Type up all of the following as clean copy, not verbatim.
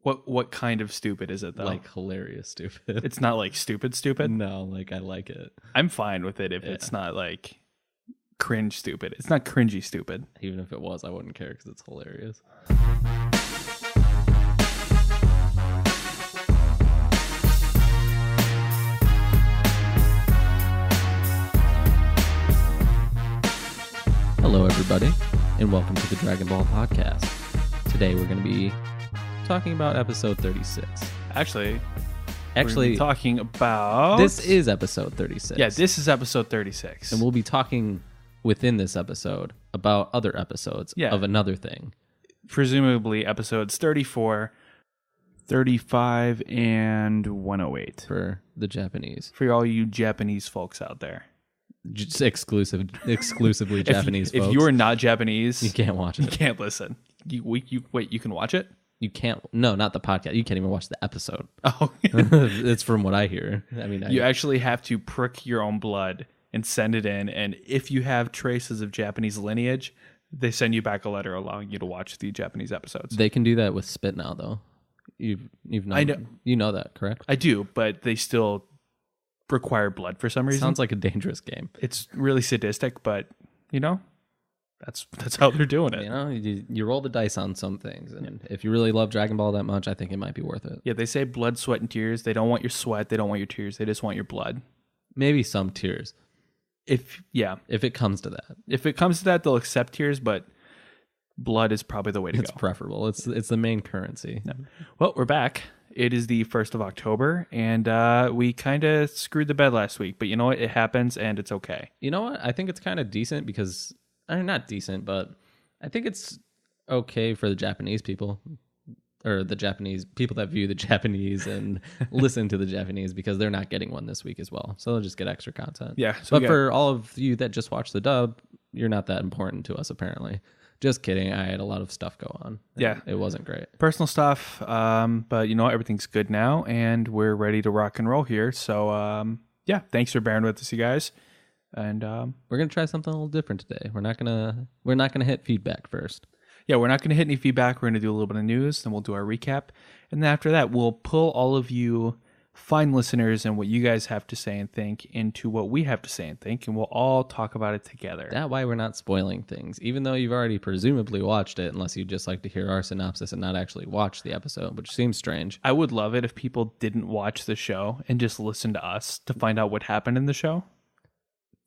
What kind of stupid is it, though? Like hilarious stupid. It's not like stupid. No, like I like it. I'm fine with it if it's not like cringe stupid. It's not cringy stupid. Even if it was, I wouldn't care because it's hilarious. Hello, everybody, and welcome to the Dragon Ball Podcast. Today, we're going to be talking about episode 36. Actually, we're talking about... This is episode 36. Yeah, this is episode 36. And we'll be talking within this episode about other episodes of another thing. Presumably episodes 34, 35, and 108. For the Japanese. For all you Japanese folks out there. Just exclusively Japanese folks. If you are not Japanese... You can't watch it. You can't listen. Wait, you can watch it? You can't... No, not the podcast. You can't even watch the episode. Oh. It's from what I hear. I mean... You actually have to prick your own blood and send it in, and if you have traces of Japanese lineage, they send you back a letter allowing you to watch the Japanese episodes. They can do that with spit now, though. You know that, correct? I do, but they still require blood for some reason. Sounds like a dangerous game. It's really sadistic, but that's how they're doing it. You roll the dice on some things, and if you really love Dragon Ball that much, I think it might be worth it. Yeah, they say blood, sweat, and tears. They don't want your sweat. They don't want your tears. They just want your blood. Maybe some tears. If it comes to that. If it comes to that, they'll accept tears, but blood is probably the way to go. It's preferable. It's the main currency. Yeah. Well, we're back. It is the 1st of October, and we kind of screwed the bed last week, but you know what? It happens, and it's okay. You know what? I think it's kind of decent because... not decent, but I think it's okay for the Japanese people, or the Japanese people that view the Japanese and listen to the Japanese, because they're not getting one this week as well. So they'll just get extra content. Yeah. But for all of you that just watch the dub, you're not that important to us, apparently. Just kidding. I had a lot of stuff go on. Yeah. It wasn't great. Personal stuff. But everything's good now, and we're ready to rock and roll here. So, thanks for bearing with us, you guys. And we're gonna try something a little different today. We're not gonna hit feedback first. Yeah, we're not gonna hit any feedback. We're gonna do a little bit of news, then we'll do our recap, and then after that, we'll pull all of you fine listeners and what you guys have to say and think into what we have to say and think, and we'll all talk about it together. That way, we're not spoiling things, even though you've already presumably watched it, unless you just like to hear our synopsis and not actually watch the episode, which seems strange. I would love it if people didn't watch the show and just listen to us to find out what happened in the show.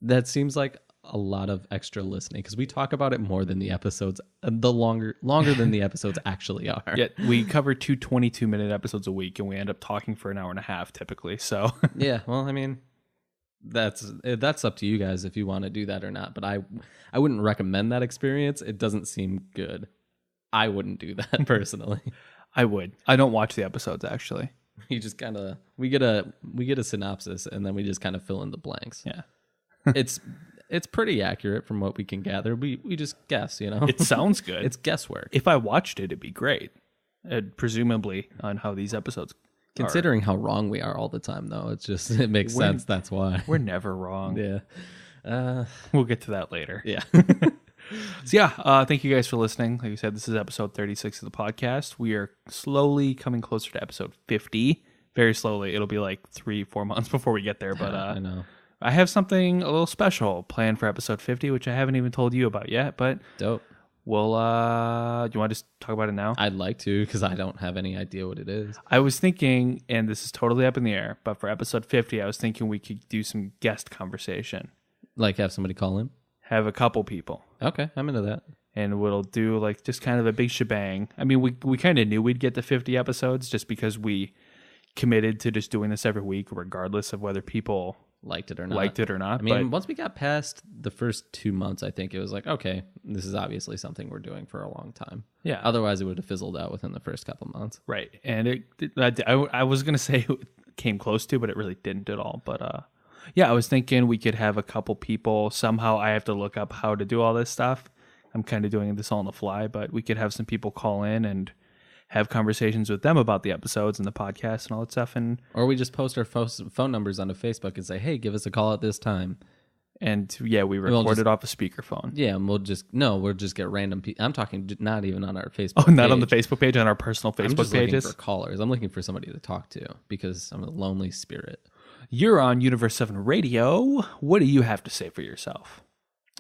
That seems like a lot of extra listening, because we talk about it more than the episodes, longer than the episodes actually are. Yeah, we cover 2 22-minute episodes a week, and we end up talking for an hour and a half typically. So yeah, well, I mean, that's up to you guys if you want to do that or not. But I wouldn't recommend that experience. It doesn't seem good. I wouldn't do that personally. I would. I don't watch the episodes actually. You just kind of we get a synopsis, and then we just kind of fill in the blanks. Yeah. It's pretty accurate from what we can gather. We just guess, It sounds good. It's guesswork. If I watched it, it'd be great. Presumably on how these episodes Considering how wrong we are all the time, though, it makes sense. That's why. We're never wrong. Yeah. We'll get to that later. Yeah. So thank you guys for listening. Like I said, this is episode 36 of the podcast. We are slowly coming closer to episode 50. Very slowly. It'll be like 3-4 months before we get there. But I know. I have something a little special planned for episode 50, which I haven't even told you about yet, but dope. We'll, do you want to just talk about it now? I'd like to, because I don't have any idea what it is. I was thinking, and this is totally up in the air, but for episode 50, I was thinking we could do some guest conversation. Like have somebody call in? Have a couple people. Okay, I'm into that. And we'll do like just kind of a big shebang. I mean, we kind of knew we'd get to 50 episodes just because we committed to just doing this every week, regardless of whether people liked it or not. I mean, once we got past the first 2 months, I think it was like, okay, this is obviously something we're doing for a long time. Yeah. Otherwise, it would have fizzled out within the first couple months. Right. And I was going to say it came close to, but it really didn't at all. But I was thinking we could have a couple people. Somehow I have to look up how to do all this stuff. I'm kind of doing this all on the fly, but we could have some people call in and have conversations with them about the episodes and the podcast and all that stuff. Or we just post our phone numbers onto Facebook and say, hey, give us a call at this time. And yeah, we We'll recorded off a speakerphone. Yeah, and we'll just get random people. I'm talking not even on our Facebook Oh, not page. on the Facebook page, on our personal Facebook I'm just pages. looking for callers. I'm looking for somebody to talk to because I'm a lonely spirit. You're on Universe 7 Radio. What do you have to say for yourself?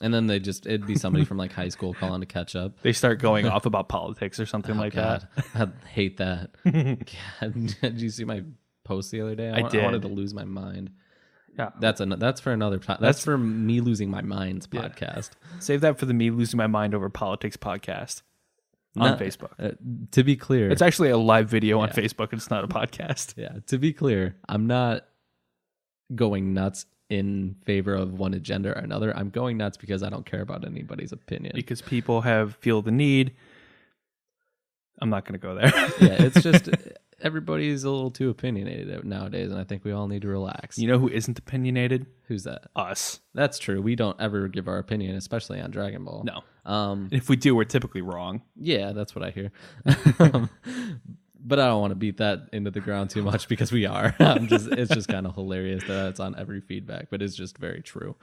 And then it'd be somebody from like high school calling to catch up. They start going off about politics or something like God. that. I hate that. God, did you see my post the other day? I did. wanted to lose my mind. Yeah. That's for another. That's for me losing my mind's podcast. Save that for the Me Losing My Mind Over Politics podcast on Facebook. To be clear, It's actually a live video on Facebook. It's not a podcast. yeah. To be clear, I'm not going nuts in favor of one agenda or another. I'm going nuts because I don't care about anybody's opinion. Because people feel the need. I'm not going to go there. Yeah, it's just everybody's a little too opinionated nowadays, and I think we all need to relax. You know who isn't opinionated? Who's that? Us. That's true. We don't ever give our opinion, especially on Dragon Ball. No. If we do, we're typically wrong. Yeah, that's what I hear. But I don't want to beat that into the ground too much because we are. It's just kind of hilarious that it's on every feedback, but it's just very true.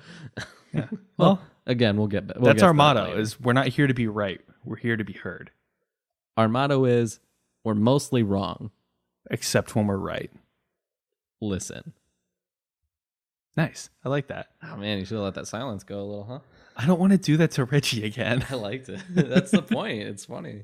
Yeah. Well, again, we'll get that's our motto later. is we're not here to be right. We're here to be heard. Our motto is we're mostly wrong. Except when we're right. Listen. Nice. I like that. Oh man, you should have let that silence go a little, huh? I don't want to do that to Richie again. I liked it. That's the point. It's funny.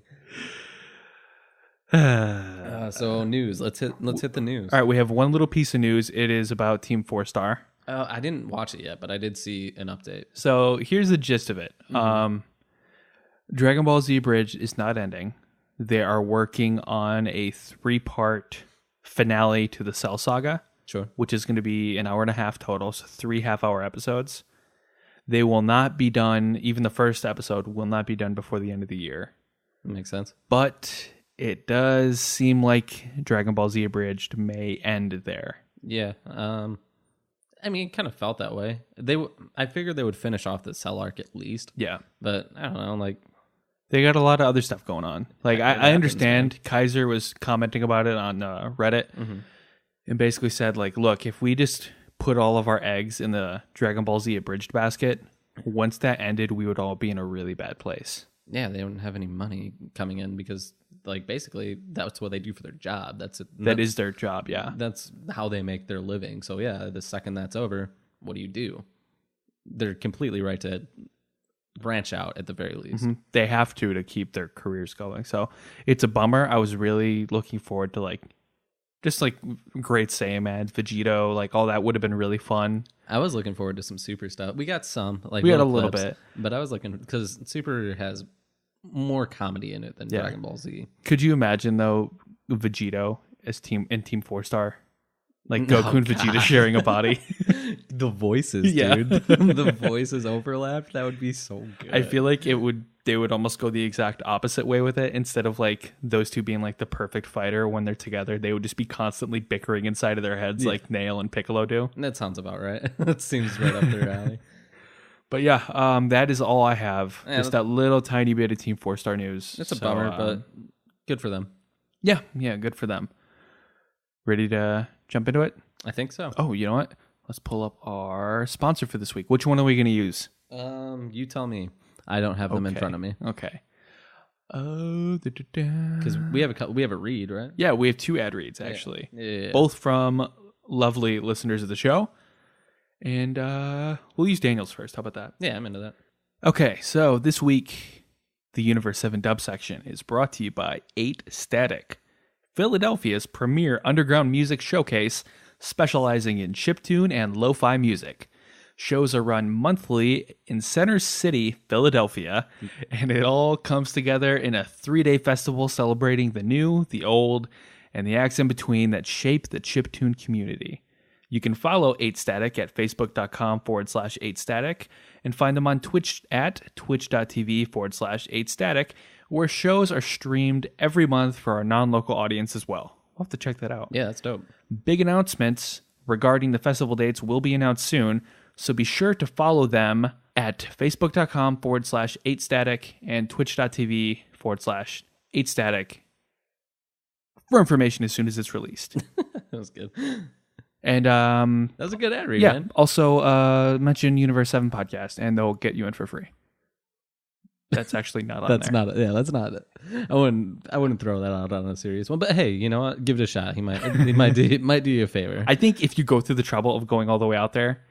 So news. Let's hit the news. All right, we have one little piece of news. It is about Team 4-Star. I didn't watch it yet, but I did see an update. So here's the gist of it. Dragon Ball Z Abridged is not ending. They are working on a 3-part finale to the Cell Saga. Sure. Which is going to be an hour and a half total, so 3 half-hour episodes. They will not be done, even the first episode will not be done before the end of the year. That makes sense. But it does seem like Dragon Ball Z Abridged may end there. Yeah. I mean, it kind of felt that way. I figured they would finish off the Cell arc at least. Yeah. But I don't know, like... They got a lot of other stuff going on. Like, I understand. Man. Kaiser was commenting about it on Reddit and basically said, like, look, if we just put all of our eggs in the Dragon Ball Z Abridged basket, once that ended, we would all be in a really bad place. Yeah, they don't have any money coming in because, like, basically that's what they do for their job. That is their job, yeah. That's how they make their living. So, yeah, the second that's over, what do? They're completely right to branch out at the very least. They have to keep their careers going. So it's a bummer. I was really looking forward to just great Saiyaman, Vegito, like all that would have been really fun. I was looking forward to some Super stuff. We got some, we got a little bit, but I was looking because Super has more comedy in it than Dragon Ball Z. Could you imagine though Vegito as Team 4-Star? Like Goku and Vegeta sharing a body. The voices, dude. The voices overlapped. That would be so good. I feel like they would almost go the exact opposite way with it. Instead of like those two being like the perfect fighter when they're together, they would just be constantly bickering inside of their heads like Nail and Piccolo do. That sounds about right. That seems right up their alley. But yeah, that is all I have. Just that little tiny bit of Team 4-Star news. It's a bummer, but good for them. Yeah, good for them. Ready to jump into it? I think so. Oh, you know what? Let's pull up our sponsor for this week. Which one are we going to use? You tell me. I don't have them in front of me. Okay. Because we have a read, right? Yeah, we have 2 ad reads actually. Yeah. Both from lovely listeners of the show. And we'll use Daniel's first. How about that? Yeah, I'm into that. Okay, so this week, the Universe 7 dub section is brought to you by 8 Static, Philadelphia's premier underground music showcase, specializing in chiptune and lo-fi music. Shows are run monthly in Center City, Philadelphia, and it all comes together in a 3-day festival celebrating the new, the old, and the acts in between that shape the chiptune community. You can follow 8static at facebook.com/8static and find them on Twitch at twitch.tv/8static, where shows are streamed every month for our non-local audience as well. We'll have to check that out. Yeah, that's dope. Big announcements regarding the festival dates will be announced soon, so be sure to follow them at facebook.com/8static and twitch.tv/8static for information as soon as it's released. That was good. And That was a good ad read, yeah, man. also mention Universe 7 podcast, and they'll get you in for free. That's actually not on That's there. not. Yeah, that's not it. I wouldn't throw that out on a serious one. But hey, you know what? Give it a shot. He might do you a favor. I think if you go through the trouble of going all the way out there,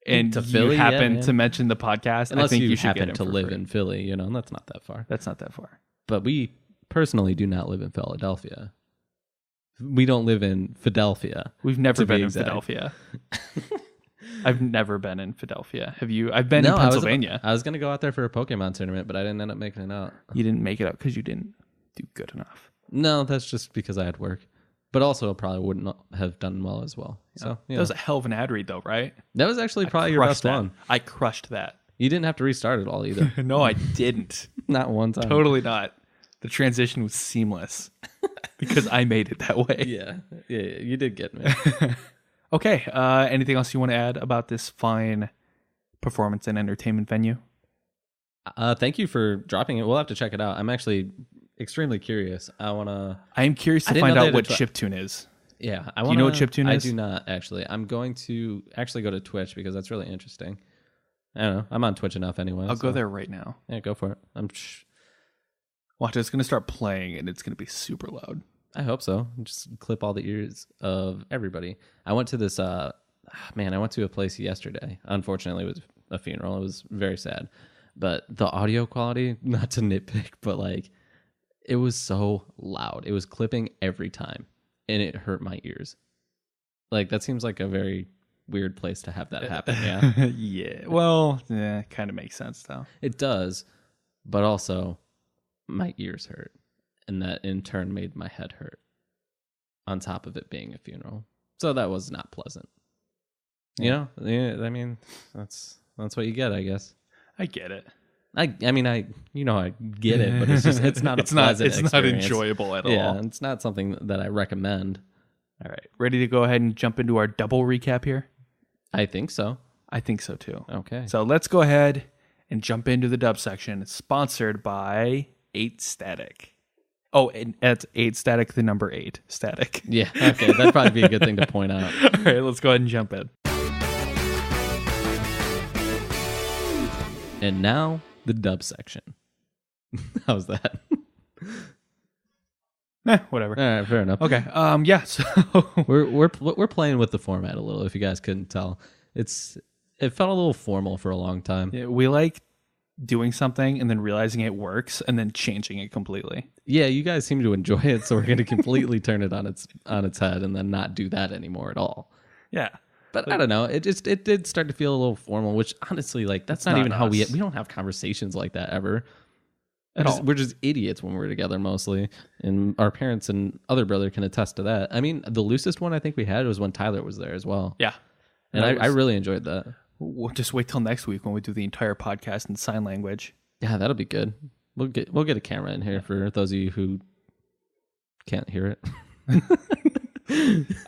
and To you Philly, happen yeah, to mention the podcast, I Unless think you should get happen in to for live free. in Philly, you know, and that's not that far. That's not that far. But we personally do not live in Philadelphia. We don't live in Philadelphia. We've never To be been in exact. Philadelphia. I've never been in Philadelphia. Have you? I've been in No, Pennsylvania. I was gonna go out there for a Pokemon tournament, but I didn't end up making it out. You didn't make it up because you didn't do good enough. No, that's just because I had work. But also, I probably wouldn't have done well as well. So That was a hell of an ad read, though, right? that was actually probably your Crushed best that. one. I crushed that. You didn't have to restart it all either. No, I didn't. Not one time. Totally not. The transition was seamless because I made it that way. Yeah, you did get me. Okay. Anything else you want to add about this fine performance and entertainment venue? Thank you for dropping it. We'll have to check it out. I'm actually extremely curious. I am curious to didn't find know they out had what a chiptune is. Yeah. Do you know what chiptune I is? do not, actually. I'm going to actually go to Twitch because that's really interesting. I don't know. I'm on Twitch enough anyway. I'll go there right now. Yeah, go for it. Watch, it's going to start playing and it's going to be super loud. I hope so. Just clip all the ears of everybody. I went to this, I went to a place yesterday. Unfortunately, it was a funeral. It was very sad. But the audio quality, not to nitpick, but like, it was so loud. It was clipping every time, and it hurt my ears. Like, that seems like a very weird place to have that happen, yeah? Yeah. Well, yeah, kind of makes sense, though. It does, but also, my ears hurt, and that in turn made my head hurt, on top of it being a funeral. So that was not pleasant. You know? Yeah, I mean, that's what you get, I guess. I get it. I get it, but it's not a pleasant it's not experience. enjoyable at Yeah, all. it's not something that I recommend. All right. Ready to go ahead and jump into our double recap here? I think so. I think so, too. Okay. So let's go ahead and jump into the dub section. It's sponsored by 8 Static. Oh, and that's 8 Static, the number 8 Static. Yeah, okay. That'd probably be a good thing to point out. All right, let's go ahead and jump in. And now, the dub section. How's that? Whatever. All right, fair enough. Okay. Yeah. So We're playing with the format a little. If you guys couldn't tell, it felt a little formal for a long time. yeah, we like doing something and then realizing it works and then changing it completely. Yeah, you guys seem to enjoy it, so we're going to completely turn it on its head and then not do that anymore at all. Yeah. But I don't know. It did start to feel a little formal, which honestly, like, that's not not even how we us. don't have conversations like that ever. At all. We're just idiots when we're together mostly, and our parents and other brother can attest to that. I mean, the loosest one I think we had was when Tyler was there as well. Yeah. And That I was- really enjoyed that. We'll just wait till next week when we do the entire podcast in sign language. Yeah, that'll be good. We'll get a camera in here for those of you who can't hear it.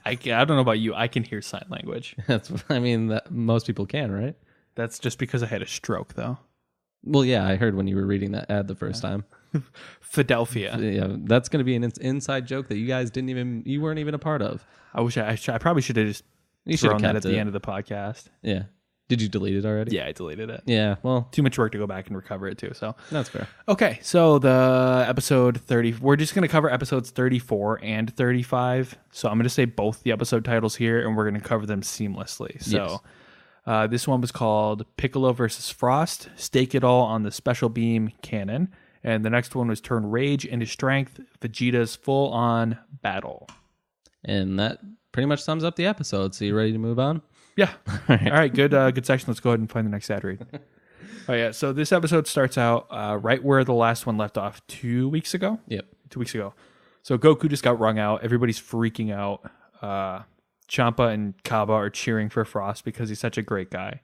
I don't know about you. I can hear sign language. That most people can, right? That's just because I had a stroke, though. Well, yeah, I heard when you were reading that ad the first time. Philadelphia. Yeah, that's going to be an inside joke that you guys you weren't even a part of. I wish I probably should have just You should have thrown that kept at it. the end of the podcast. Yeah. Did you delete it already? Yeah, I deleted it. Yeah, well, Too much work to go back and recover it too. So that's fair. okay, so the episode 30. We're just going to cover episodes 34 and 35. So I'm going to say both the episode titles here, and we're going to cover them seamlessly. So this one was called Piccolo versus Frost. Stake it all on the special beam cannon. And the next one was Turn Rage into Strength. Vegeta's full-on battle. And that pretty much sums up the episode. So you ready to move on? Yeah. All right. Good section. Let's go ahead and find the next ad read. Oh yeah. So this episode starts out right where the last one left off 2 weeks ago. Yep. 2 weeks ago. So Goku just got wrung out. Everybody's freaking out. Champa and Kaba are cheering for Frost because he's such a great guy.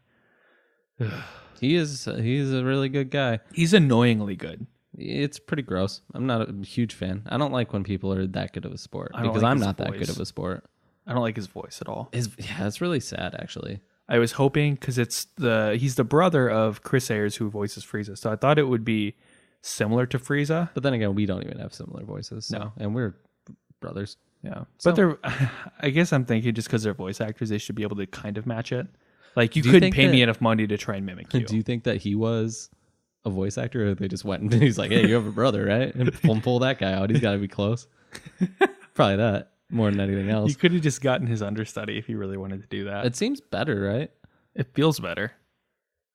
He's a really good guy. He's annoyingly good. It's pretty gross. I'm not a huge fan. I don't like when people are that good of a sport I don't because like I'm his not that voice. good of a sport. I don't like his voice at all. Yeah, it's really sad actually. I was hoping because he's the brother of Chris Ayers who voices Frieza, so I thought it would be similar to Frieza. But then again, we don't even have similar voices. So, No. and we're brothers. Yeah. So- But they're, I guess I'm thinking just because they're voice actors, they should be able to kind of match it. Like, you Do you couldn't think pay me that- enough money to try and mimic you. Do you think that he was a voice actor, or they just went and he's like, "Hey, you have a brother, right? And pull that guy out. He's got to be close." Probably that more than anything You else. could have just gotten his understudy if you really wanted to do that. It seems better, right? It feels better.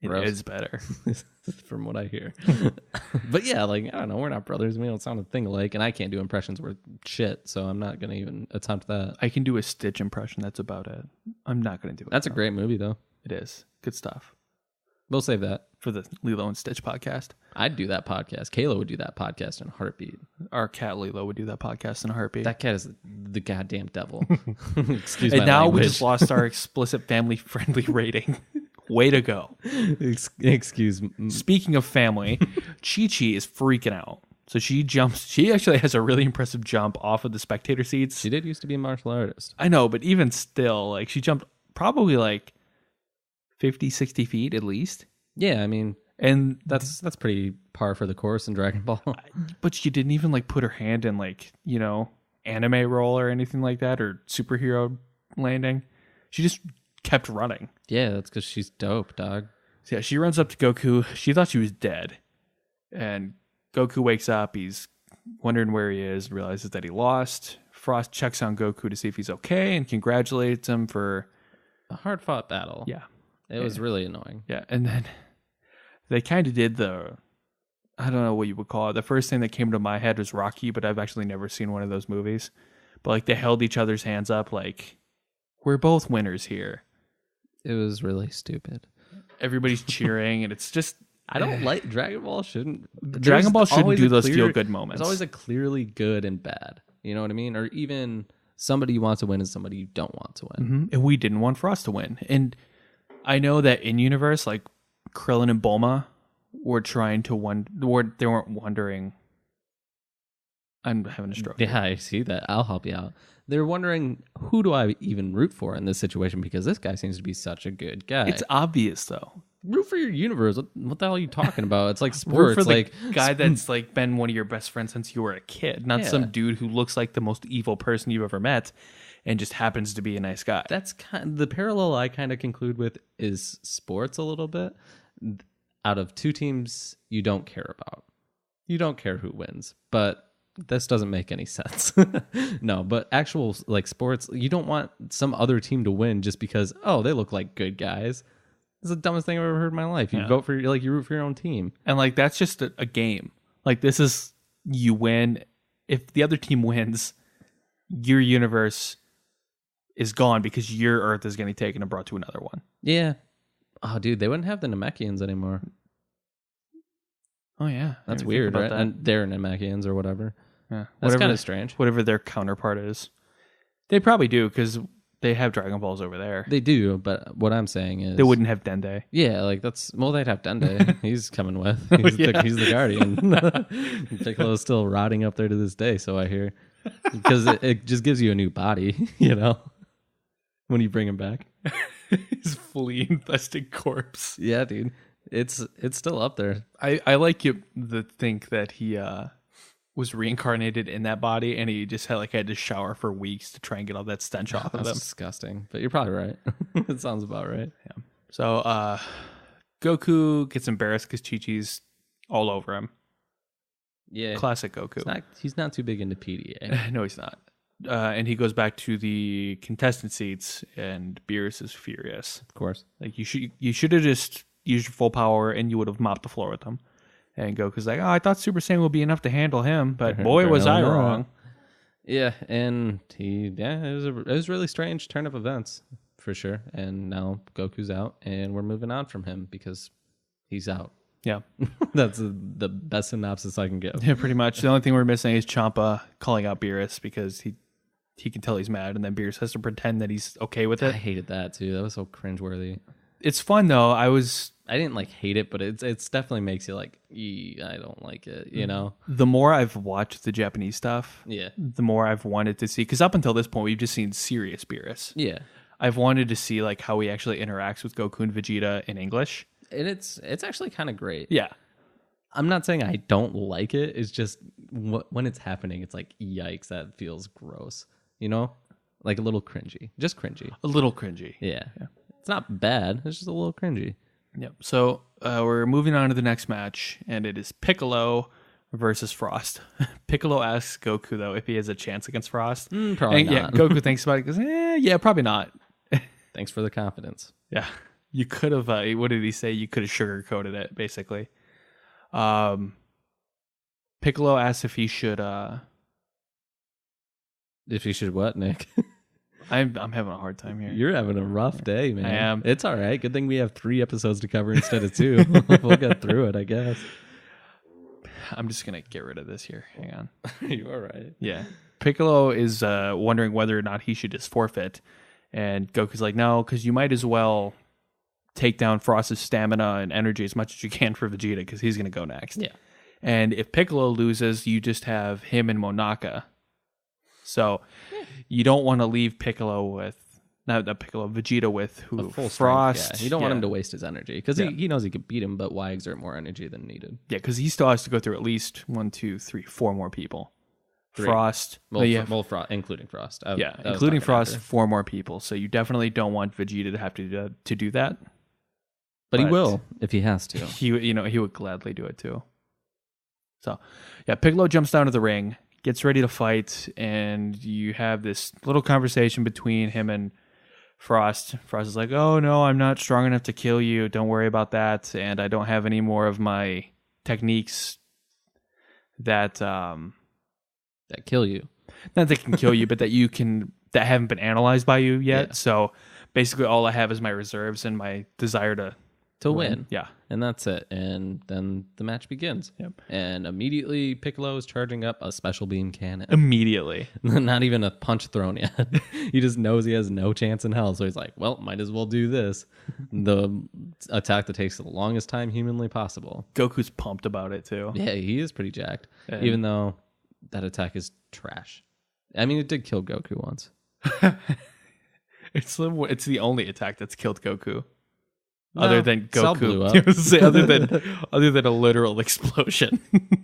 It Gross. is better. From what I hear. But yeah, like, I don't know, we're not brothers. We don't sound a thing alike, and I can't do impressions worth shit, so I'm not gonna even attempt that. I can do a Stitch impression. That's about it. I'm not going to do it. That's a great movie, though. It is. Good stuff. We'll save that. For the Lilo and Stitch podcast. I'd do that podcast. Kayla would do that podcast in a heartbeat. Our cat Lilo would do that podcast in a heartbeat. That cat is the goddamn devil. Excuse and my now language. we just lost our explicit family friendly rating. Way to go. Excuse me. Speaking of family, Chi-Chi is freaking out. So she jumps. She actually has a really impressive jump off of the spectator seats. She did used to be a martial artist. I know, but even still, like, she jumped probably like 50, 60 feet at least. Yeah, I mean, And that's pretty par for the course in Dragon Ball. but she didn't even like put her hand in, like, you know, anime roll or anything like that, or superhero landing. She just kept running. Yeah, that's because she's dope, dog. So yeah, she runs up to Goku. She thought she was dead. And Goku wakes up. He's wondering where he is, realizes that he lost. Frost checks on Goku to see if he's okay and congratulates him for... A hard fought battle. Yeah. It was really annoying. Yeah. And then they kind of did the... I don't know what you would call it. The first thing that came to my head was Rocky, but I've actually never seen one of those movies. But like, they held each other's hands up like, we're both winners here. It was really stupid. Everybody's cheering, and it's just... I don't like Dragon Ball. Dragon Ball shouldn't always do a those clear- feel-good moments. There's always a clearly good and bad. You know what I mean? Or even somebody you want to win and somebody you don't want to win. And we didn't want Frost to win. And I know that in universe, like, Krillin and Bulma were trying to they weren't wondering. I'm having a stroke. Yeah, I see that. I'll help you out. They're wondering, who do I even root for in this situation? Because this guy seems to be such a good guy. It's obvious though. Root for your universe. What the hell are you talking about? It's like Root sports. for the Like guy that's like been one of your best friends since you were a kid, not Yeah. some dude who looks like the most evil person you've ever met, and just happens to be a nice guy. that's the parallel I kind of conclude with is sports a little bit. Out of two teams you don't care about, you don't care who wins, but this doesn't make any sense. No, but actual like sports, you don't want some other team to win just because, oh, they look like good guys. It's the dumbest thing I've ever heard in my life. You vote for, like, you root for your own team. And like, that's just a game. Like, this is, you win. If the other team wins, your universe is gone because your Earth is getting taken and brought to another one. Yeah. Oh, dude, they wouldn't have the Namekians anymore. Oh yeah, That's I didn't think weird, about right? that. And they're Namekians or whatever. Yeah. That's Whatever- kind of strange. Whatever their counterpart is, they probably do because they have Dragon Balls over there. They do, but what I'm saying is They wouldn't have Dende. Yeah, like that's they'd have Dende. He's coming with. He's, he's the guardian. Piccolo's still rotting up there to this day, so I hear, because it just gives you a new body, you know, when you bring him back. His fully infested corpse. Yeah, dude, it's still up there. I like you to think that he was reincarnated in that body, and he just had to shower for weeks to try and get all that stench off of That's him. disgusting, but you're probably right. It sounds about right. So Goku gets embarrassed because Chi-Chi's all over him. Yeah, Classic Goku. he's not too big into PDA. No, he's not. And he goes back to the contestant seats, and Beerus is furious. Of course. Like, you should have just used your full power, and you would have mopped the floor with him. And Goku's like, oh, I thought Super Saiyan would be enough to handle him, but boy, was I Apparently not. wrong. Yeah, and it was really strange turn of events for sure. And now Goku's out, and we're moving on from him because he's out. Yeah. That's the best synopsis I can give. Yeah, pretty much. The only thing we're missing is Champa calling out Beerus because he can tell he's mad, and then Beerus has to pretend that he's okay with I it. hated that too. That was so cringeworthy. It's fun though. I didn't like hate it, but it's definitely makes you like, I don't like it, you know? the more I've watched the Japanese stuff, Yeah. the more I've wanted to see, because up until this point we've just seen serious Beerus. Yeah. I've wanted to see like how he actually interacts with Goku and Vegeta in English. And it's actually kind of great. Yeah. I'm not saying I don't like it. It's just when it's happening, it's like, yikes, that feels gross. You know, like a little cringy, just cringy. A little cringy. Yeah. It's not bad. It's just a little cringy. Yep. So we're moving on to the next match, and it is Piccolo versus Frost. Piccolo asks Goku, though, if he has a chance against Frost. Probably and, not. Yeah, Goku thinks about it. Goes, yeah, probably not. Thanks for the confidence. Yeah, you could have. What did he say? You could have sugarcoated it, basically. Piccolo asks if he should. If you should what, Nick? I'm having a hard time here. You're having a rough day, man. I am. It's all right. Good thing we have 3 episodes to cover instead of 2. We'll get through it, I guess. I'm just gonna get rid of this here. Hang on. You all right? Yeah. Piccolo is wondering whether or not he should just forfeit, and Goku's like, no, because you might as well take down Frost's stamina and energy as much as you can for Vegeta, because he's gonna go next. Yeah. And if Piccolo loses, you just have him and Monaka. So you don't want to leave Piccolo with not Piccolo, Vegeta with who? Full Frost. strength, yeah. You don't want him to waste his energy because he knows he could beat him, but why exert more energy than needed? Yeah, because he still has to go through at least 1, 2, 3, 4 more people. 3. Frost. Including Frost. Including Frost, 4 more people. So you definitely don't want Vegeta to have to do that. But he will if he has to. He would gladly do it too. So, yeah, Piccolo jumps down to the ring, gets ready to fight, and you have this little conversation between him and Frost. Frost is like, "Oh no, I'm not strong enough to kill you. Don't worry about that. And I don't have any more of my techniques that kill you. Not that can kill you, but that haven't been analyzed by you yet. Yeah. So basically, all I have is my reserves and my desire to win. Yeah, And that's it. And then the match begins. Yep. And immediately Piccolo is charging up a special beam cannon. Immediately. Not even a punch thrown yet. He just knows he has no chance in hell. So he's like, well, might as well do this. The attack that takes the longest time humanly possible. Goku's pumped about it too. Yeah, he is pretty jacked. And even though that attack is trash. I mean, it did kill Goku once. It's the only attack that's killed Goku. No, Other than Cell Goku, blew up. other than a literal explosion.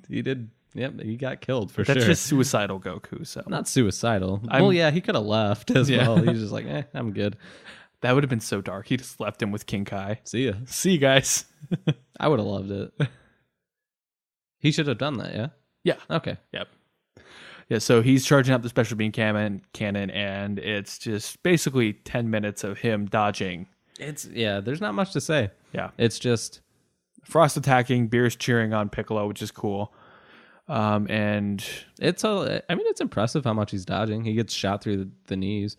He did. Yep, he got killed for That's sure. just suicidal Goku. So Not suicidal. Well, yeah, he could have left as well. He's just like, I'm good. that would have been so dark. He just left him with King Kai. See ya. See you guys. I would have loved it. He should have done that, yeah? Yeah. Okay. Yep. Yeah, so he's charging up the special beam cannon, and it's just basically 10 minutes of him dodging. There's not much to say. Yeah. It's just Frost attacking, Beerus cheering on Piccolo, which is cool. And it's impressive how much he's dodging. He gets shot through the knees.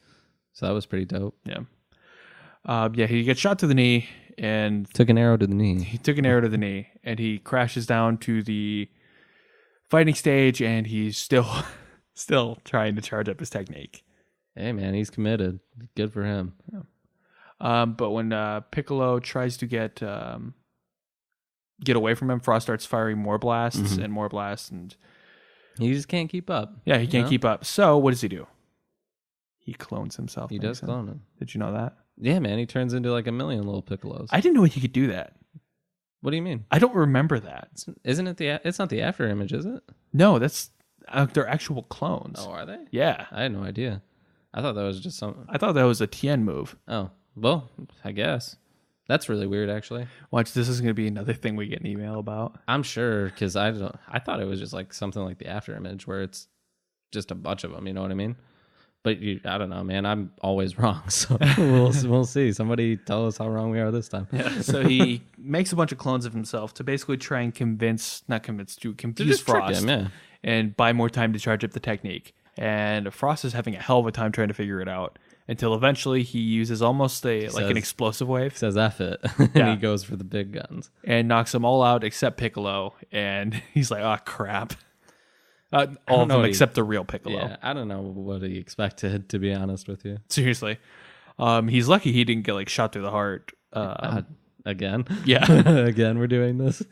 So that was pretty dope. yeah. He gets shot to the knee and Took an arrow to the knee. he took an arrow to the knee, and he crashes down to the fighting stage, and he's still trying to charge up his technique. Hey man, he's committed. Good for him. But when Piccolo tries to get away from him, Frost starts firing more blasts and more blasts, and He just can't keep up. yeah, he can't keep up. So what does he do? He clones himself. He does clone him. Did you know that? Yeah, man, he turns into like a million little Piccolos. I didn't know he could do that. What do you mean? I don't remember that. Isn't it it's not the after image, is it? No, that's they're actual clones. Oh, are they? Yeah, I had no idea. I thought that was just I thought that was a Tien move. Oh, well, I guess. That's really weird, actually. Watch, this is going to be another thing we get an email about. I'm sure, because I thought it was just like something like the after image where it's just a bunch of them, you know what I mean? But I don't know, man. I'm always wrong, so we'll see. Somebody tell us how wrong we are this time. Yeah. So he makes a bunch of clones of himself to basically try and confuse Frost him, yeah. and buy more time to charge up the technique. And Frost is having a hell of a time trying to figure it out until eventually he uses almost an explosive wave. Says F it, and Yeah. he goes for the big guns. And knocks them all out except Piccolo. And he's like, oh, crap. All of them except the real Piccolo. Yeah, I don't know what he expected, to be honest with you. Seriously. He's lucky he didn't get shot through the heart. Again? Yeah. Again, we're doing this.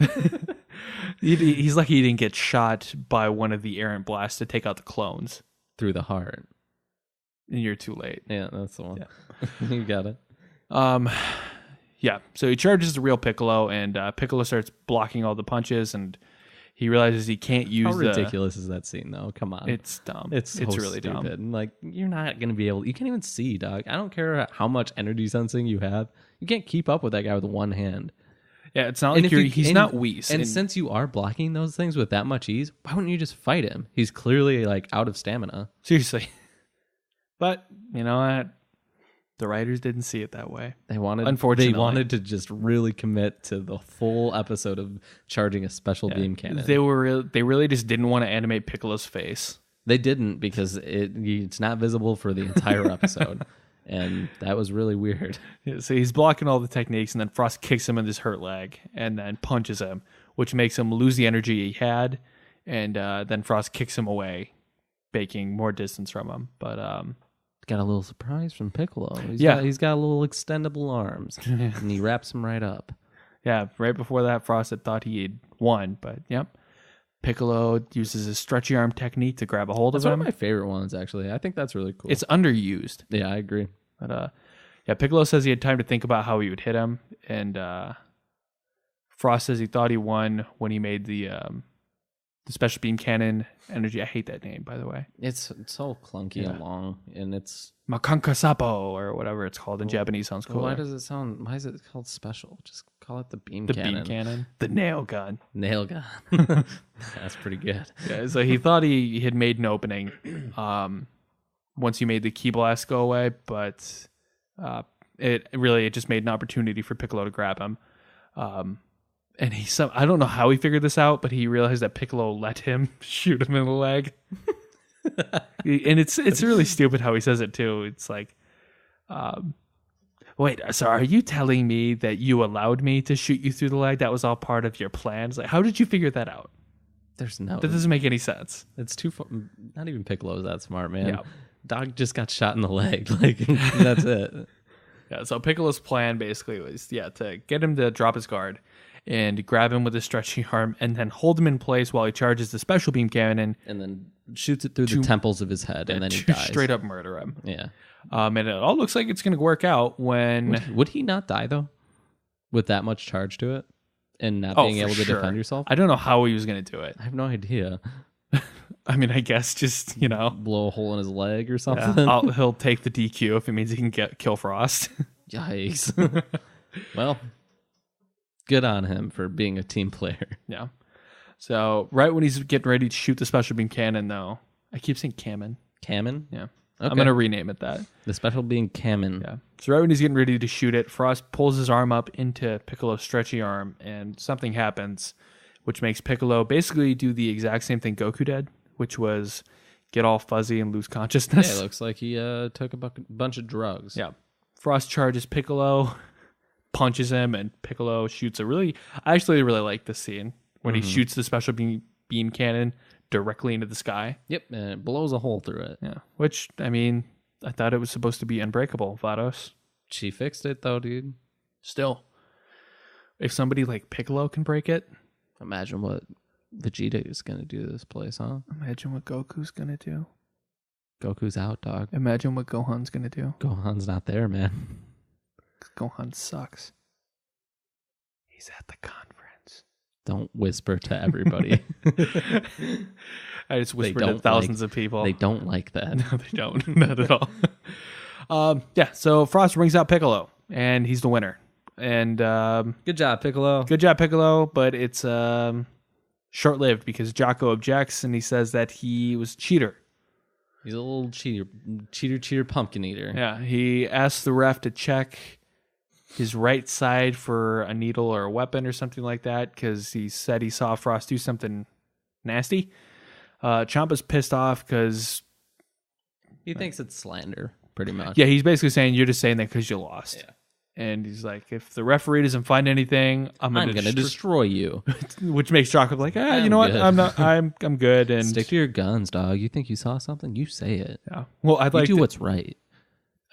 He's lucky he didn't get shot by one of the errant blasts to take out the clones. Through the heart. And you're too late. Yeah, that's the one. Yeah. You got it. Yeah. So he charges the real Piccolo, and Piccolo starts blocking all the punches, and He realizes he can't use How ridiculous is that scene, though? Come on. It's dumb. It's really stupid. dumb. Like, you're not going to be able... You can't even see, dog. I don't care how much energy sensing you have. You can't keep up with that guy with one hand. Yeah, it's not like he's not Whis. And since you are blocking those things with that much ease, why wouldn't you just fight him? He's clearly, like, out of stamina. Seriously. But, you know what? The writers didn't see it that way. Unfortunately. They wanted to just really commit to the full episode of charging a special beam cannon. They really just didn't want to animate Piccolo's face. They didn't because it's not visible for the entire episode. And that was really weird. Yeah, so he's blocking all the techniques, and then Frost kicks him in his hurt leg and then punches him, which makes him lose the energy he had. And then Frost kicks him away, making more distance from him. But got a little surprise from Piccolo. He's got a little extendable arms, and he wraps him right up. Yeah, right before that, Frost had thought he had won, but yep. Piccolo uses his stretchy arm technique to grab a hold of him. That's one of my favorite ones, actually. I think that's really cool. It's underused. Yeah, I agree. But yeah, Piccolo says he had time to think about how he would hit him, and Frost says he thought he won when he made the special beam cannon energy. I hate that name, by the way. It's so clunky and long, and it's Makanka Sapo or whatever it's called in Japanese. Sounds cool. Why is it called special? Just call it the beam cannon. The beam cannon. The nail gun. Nail gun. That's pretty good. Yeah, so he thought he had made an opening once he made the Ki Blast go away, but it just made an opportunity for Piccolo to grab him. And I don't know how he figured this out, but he realized that Piccolo let him shoot him in the leg. And it's really stupid how he says it too. It's like, wait, so are you telling me that you allowed me to shoot you through the leg? That was all part of your plans? Like, how did you figure that out? That doesn't make any sense. It's too not even Piccolo's that smart, man. Yeah. Dog just got shot in the leg. Like, that's it. Yeah, so Piccolo's plan basically was, to get him to drop his guard and grab him with his stretchy arm and then hold him in place while he charges the special beam cannon. And then shoots it through the temples of his head, and then he dies. Straight up murder him. Yeah. And it all looks like it's going to work out when... Would he not die, though? With that much charge to it? And not being able to defend yourself? I don't know how he was going to do it. I have no idea. I mean, I guess just, blow a hole in his leg or something. Yeah, he'll take the DQ if it means he can kill Frost. Yikes. Well, good on him for being a team player. Yeah. So right when he's getting ready to shoot the special beam cannon, though, I keep saying Kamen. Kamen? Yeah. Okay. I'm going to rename it that. The special beam Kamen. Yeah. So right when he's getting ready to shoot it, Frost pulls his arm up into Piccolo's stretchy arm, and something happens, which makes Piccolo basically do the exact same thing Goku did, which was get all fuzzy and lose consciousness. Yeah, it looks like he took a bunch of drugs. Yeah. Frost charges Piccolo, punches him, and Piccolo shoots I actually really like this scene when he shoots the special beam cannon directly into the sky. Yep, and it blows a hole through it. Yeah, which, I mean, I thought it was supposed to be unbreakable, Vados. She fixed it, though, dude. Still, if somebody like Piccolo can break it... Imagine what Vegeta is going to do to this place, huh? Imagine what Goku's going to do. Goku's out, dog. Imagine what Gohan's going to do. Gohan's not there, man. Gohan sucks. He's at the conference. Don't whisper to everybody. I just whispered to thousands of people. They don't like that. No, they don't. Not at all. So Frost brings out Piccolo, and he's the winner. And good job, Piccolo. Good job, Piccolo. But it's short-lived because Jocko objects, and he says that he was a cheater. He's a little cheater, pumpkin eater. Yeah, he asked the ref to check his right side for a needle or a weapon or something like that because he said he saw Frost do something nasty. Ciampa's pissed off because... He thinks it's slander, pretty much. Yeah, he's basically saying you're just saying that because you lost. Yeah. And he's like, if the referee doesn't find anything, I'm going to destroy you. Which makes Jocko like, you know what? I'm good. And stick to your guns, dog. You think you saw something? You say it. Yeah. Well, do what's right.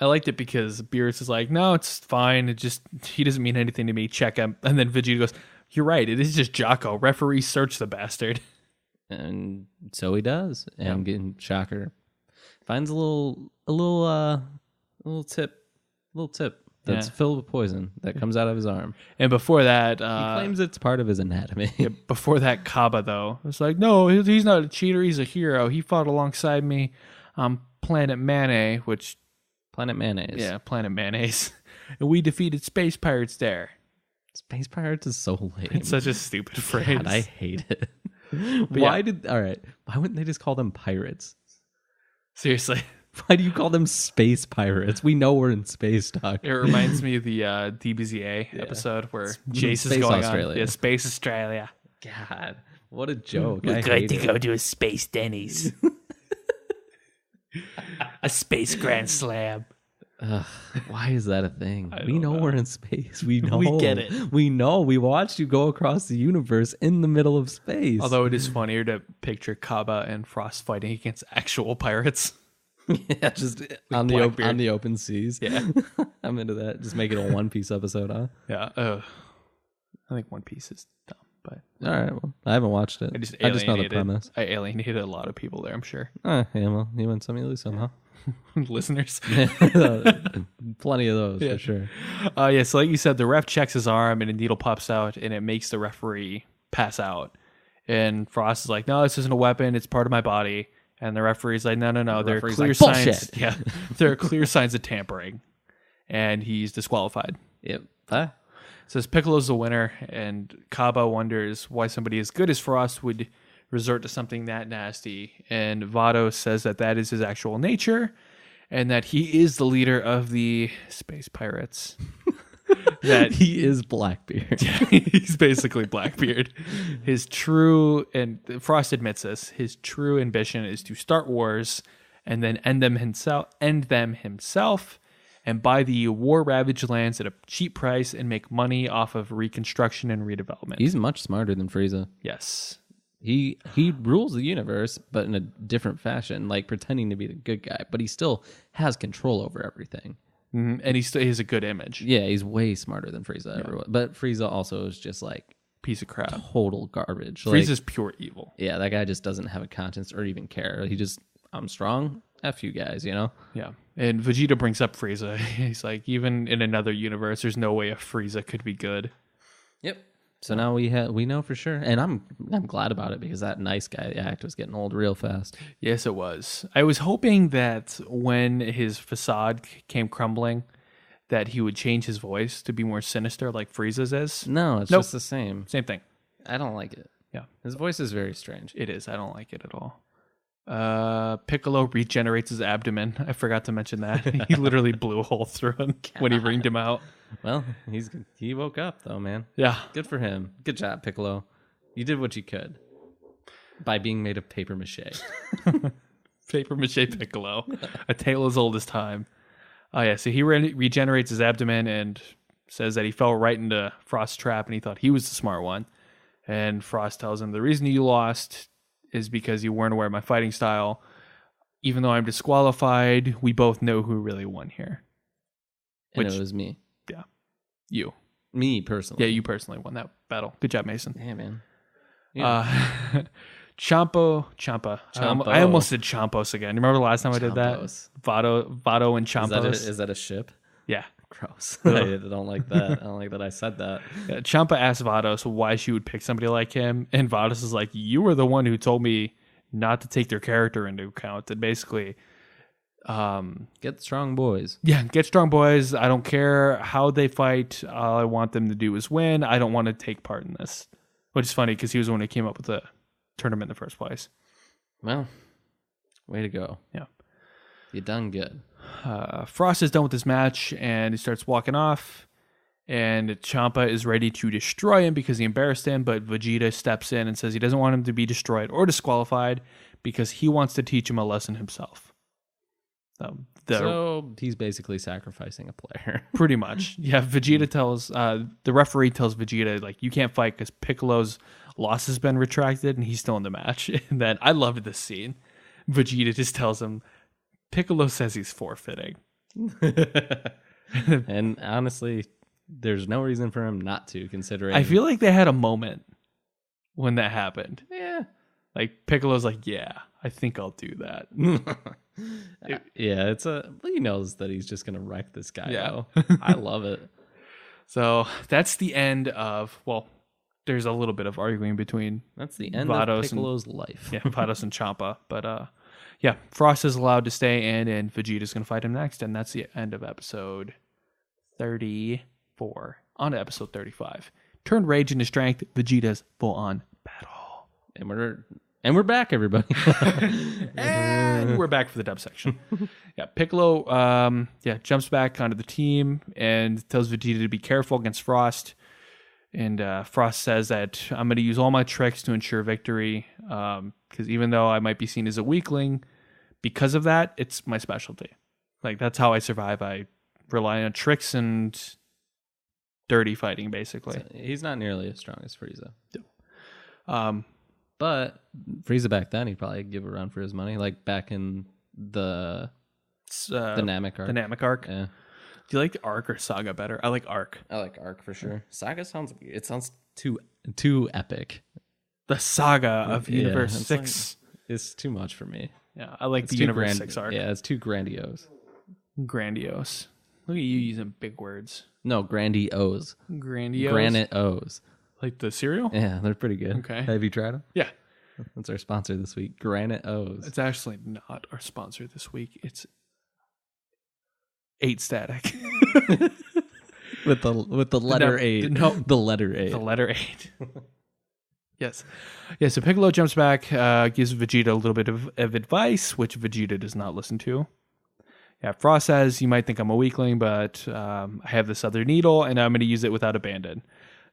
I liked it because Beerus is like, no, it's fine. He doesn't mean anything to me. Check him. And then Vegeta goes, you're right. It is just Jocko. Referee, search the bastard. And so he does. And getting Shocker finds a little tip that's filled with poison that comes out of his arm. And before that, He claims it's part of his anatomy. before that, Kaba though was like, no, he's not a cheater. He's a hero. He fought alongside me on Planet Mayonnaise, which Planet Mayonnaise. yeah, Planet Mayonnaise, and we defeated space pirates there. Space Pirates is so lame. It's such a stupid phrase. God, I hate it. Why wouldn't they just call them pirates? Seriously. Why do you call them space pirates? We know we're in space, Doc. It reminds me of the DBZA episode where Jace is Space going Australia. on. Yeah, Space Australia. God, what a joke. We're I going hate to it. go to a space Denny's. A space Grand Slam. Ugh, why is that a thing? We don't know know. we're in space. We know. We get it. We know. We watched you go across the universe in the middle of space. Although it is funnier to picture Kaba and Frost fighting against actual pirates. yeah, just on Blackbeard. on the open seas. Yeah. I'm into that. Just make it a One Piece episode, huh? Yeah. I think One Piece is dumb, but All right. Well, I haven't watched it. I just know the premise. I alienated a lot of people there, I'm sure. Yeah, well, you win some, you lose some, huh? Listeners. Plenty of those for sure. Yeah, so like you said, the ref checks his arm and a needle pops out and it makes the referee pass out. And Frost is like, no, this isn't a weapon. It's part of my body. And the referee's like, no. There are referee's clear like, signs. "Bullshit." Yeah, there are clear signs of tampering. And he's disqualified. Yep. Huh? Says Piccolo's the winner. And Kaba wonders why somebody as good as Frost would resort to something that nasty. And Vado says that is his actual nature. And that he is the leader of the space pirates. That He is Blackbeard. he's basically Blackbeard. His true, and Frost admits this, his true ambition is to start wars and then end them himself, and buy the war-ravaged lands at a cheap price and make money off of reconstruction and redevelopment. He's much smarter than Frieza. Yes. He rules the universe, but in a different fashion, like pretending to be the good guy, but he still has control over everything. Mhm. And he has a good image. Yeah, he's way smarter than Frieza ever was. But Frieza also is just like Piece of crap. total garbage. Like, Frieza's pure evil. yeah, that guy just doesn't have a conscience or even care. He just, I'm strong. F you guys, you know? Yeah. And Vegeta brings up Frieza. He's like, even in another universe, there's no way a Frieza could be good. Yep. So now we know for sure, and I'm glad about it because that nice guy act was getting old real fast. Yes, it was. I was hoping that when his facade came crumbling, that he would change his voice to be more sinister like Frieza's is. No, it's Nope. just the same. Same thing. I don't like it. Yeah. His voice is very strange. It is. I don't like it at all. Piccolo regenerates his abdomen. I forgot to mention that. He literally blew a hole through him when he ringed him out. Well, he woke up though, man. Yeah. Good for him. Good job, Piccolo. You did what you could by being made of paper mache. Paper mache Piccolo. A tale as old as time. Oh, yeah. So he regenerates his abdomen and says that he fell right into Frost's trap and he thought he was the smart one. And Frost tells him the reason you lost is because you weren't aware of my fighting style. Even though I'm disqualified, we both know who really won here. And Which- it was me. You. Me personally. Yeah, you personally won that battle. Good job, Mason. Yeah, man. Champa. Champo. I almost said Champos again. You remember the last time I did that? Champos. Vado and Champos. Is that a ship? Yeah. Gross. I don't like that. I don't like that I said that. Champa asked Vados why she would pick somebody like him, and Vados is like, "You were the one who told me not to take their character into account." And basically, Get strong boys. yeah, get strong boys. I don't care how they fight. All I want them to do is win. I don't want to take part in this. Which is funny because he was the one who came up with the tournament in the first place. Well, way to go. Yeah. You done good. Frost is done with this match and he starts walking off. And Champa is ready to destroy him because he embarrassed him. But Vegeta steps in and says he doesn't want him to be destroyed or disqualified because he wants to teach him a lesson himself. So he's basically sacrificing a player. Pretty much. Yeah, Vegeta tells, the referee tells Vegeta, like, you can't fight because Piccolo's loss has been retracted and he's still in the match. And then I loved this scene. Vegeta just tells him, Piccolo says he's forfeiting. And honestly, there's no reason for him not to, considering. I feel like they had a moment when that happened. Yeah. Like, Piccolo's like, yeah, I think I'll do that. Yeah, he knows that he's just gonna wreck this guy. Yeah. I love it. So that's the end of, well, there's a little bit of arguing between That's the end Vados of Piccolo's life. yeah, Vados and Champa. But yeah, Frost is allowed to stay in, and Vegeta's going to fight him next. And that's the end of episode 34. On to episode 35. Turn rage into strength, Vegeta's full-on battle. And we're back, everybody. And we're back for the dub section. Yeah, Piccolo jumps back onto the team and tells Vegeta to be careful against Frost. And Frost says that I'm going to use all my tricks to ensure victory. Because even though I might be seen as a weakling, because of that, it's my specialty. Like, that's how I survive. I rely on tricks and dirty fighting, basically. So he's not nearly as strong as Frieza. Yeah. But Frieza back then, he'd probably give a run for his money. Like back in the Namek arc. The Namek arc. Yeah. Do you like the arc or Saga better? I like arc. I like arc for sure. Saga sounds too epic. The Saga of Universe it's 6. It's too much for me. Yeah, I like It's the too Universe 6 arc. Yeah, it's too grandiose. Grandiose. Look at you using big words. No, grandiose. Grandiose. Granite O's. Like the cereal? Yeah, they're pretty good. Okay. Have you tried them? Yeah. That's our sponsor this week. Granite O's. It's actually not our sponsor this week. It's 8 Static. with the letter 8. No. The letter 8. The letter 8. Yes. Yeah, so Piccolo jumps back, gives Vegeta a little bit of advice, which Vegeta does not listen to. Yeah, Frost says, you might think I'm a weakling, but I have this other needle, and I'm going to use it without abandon.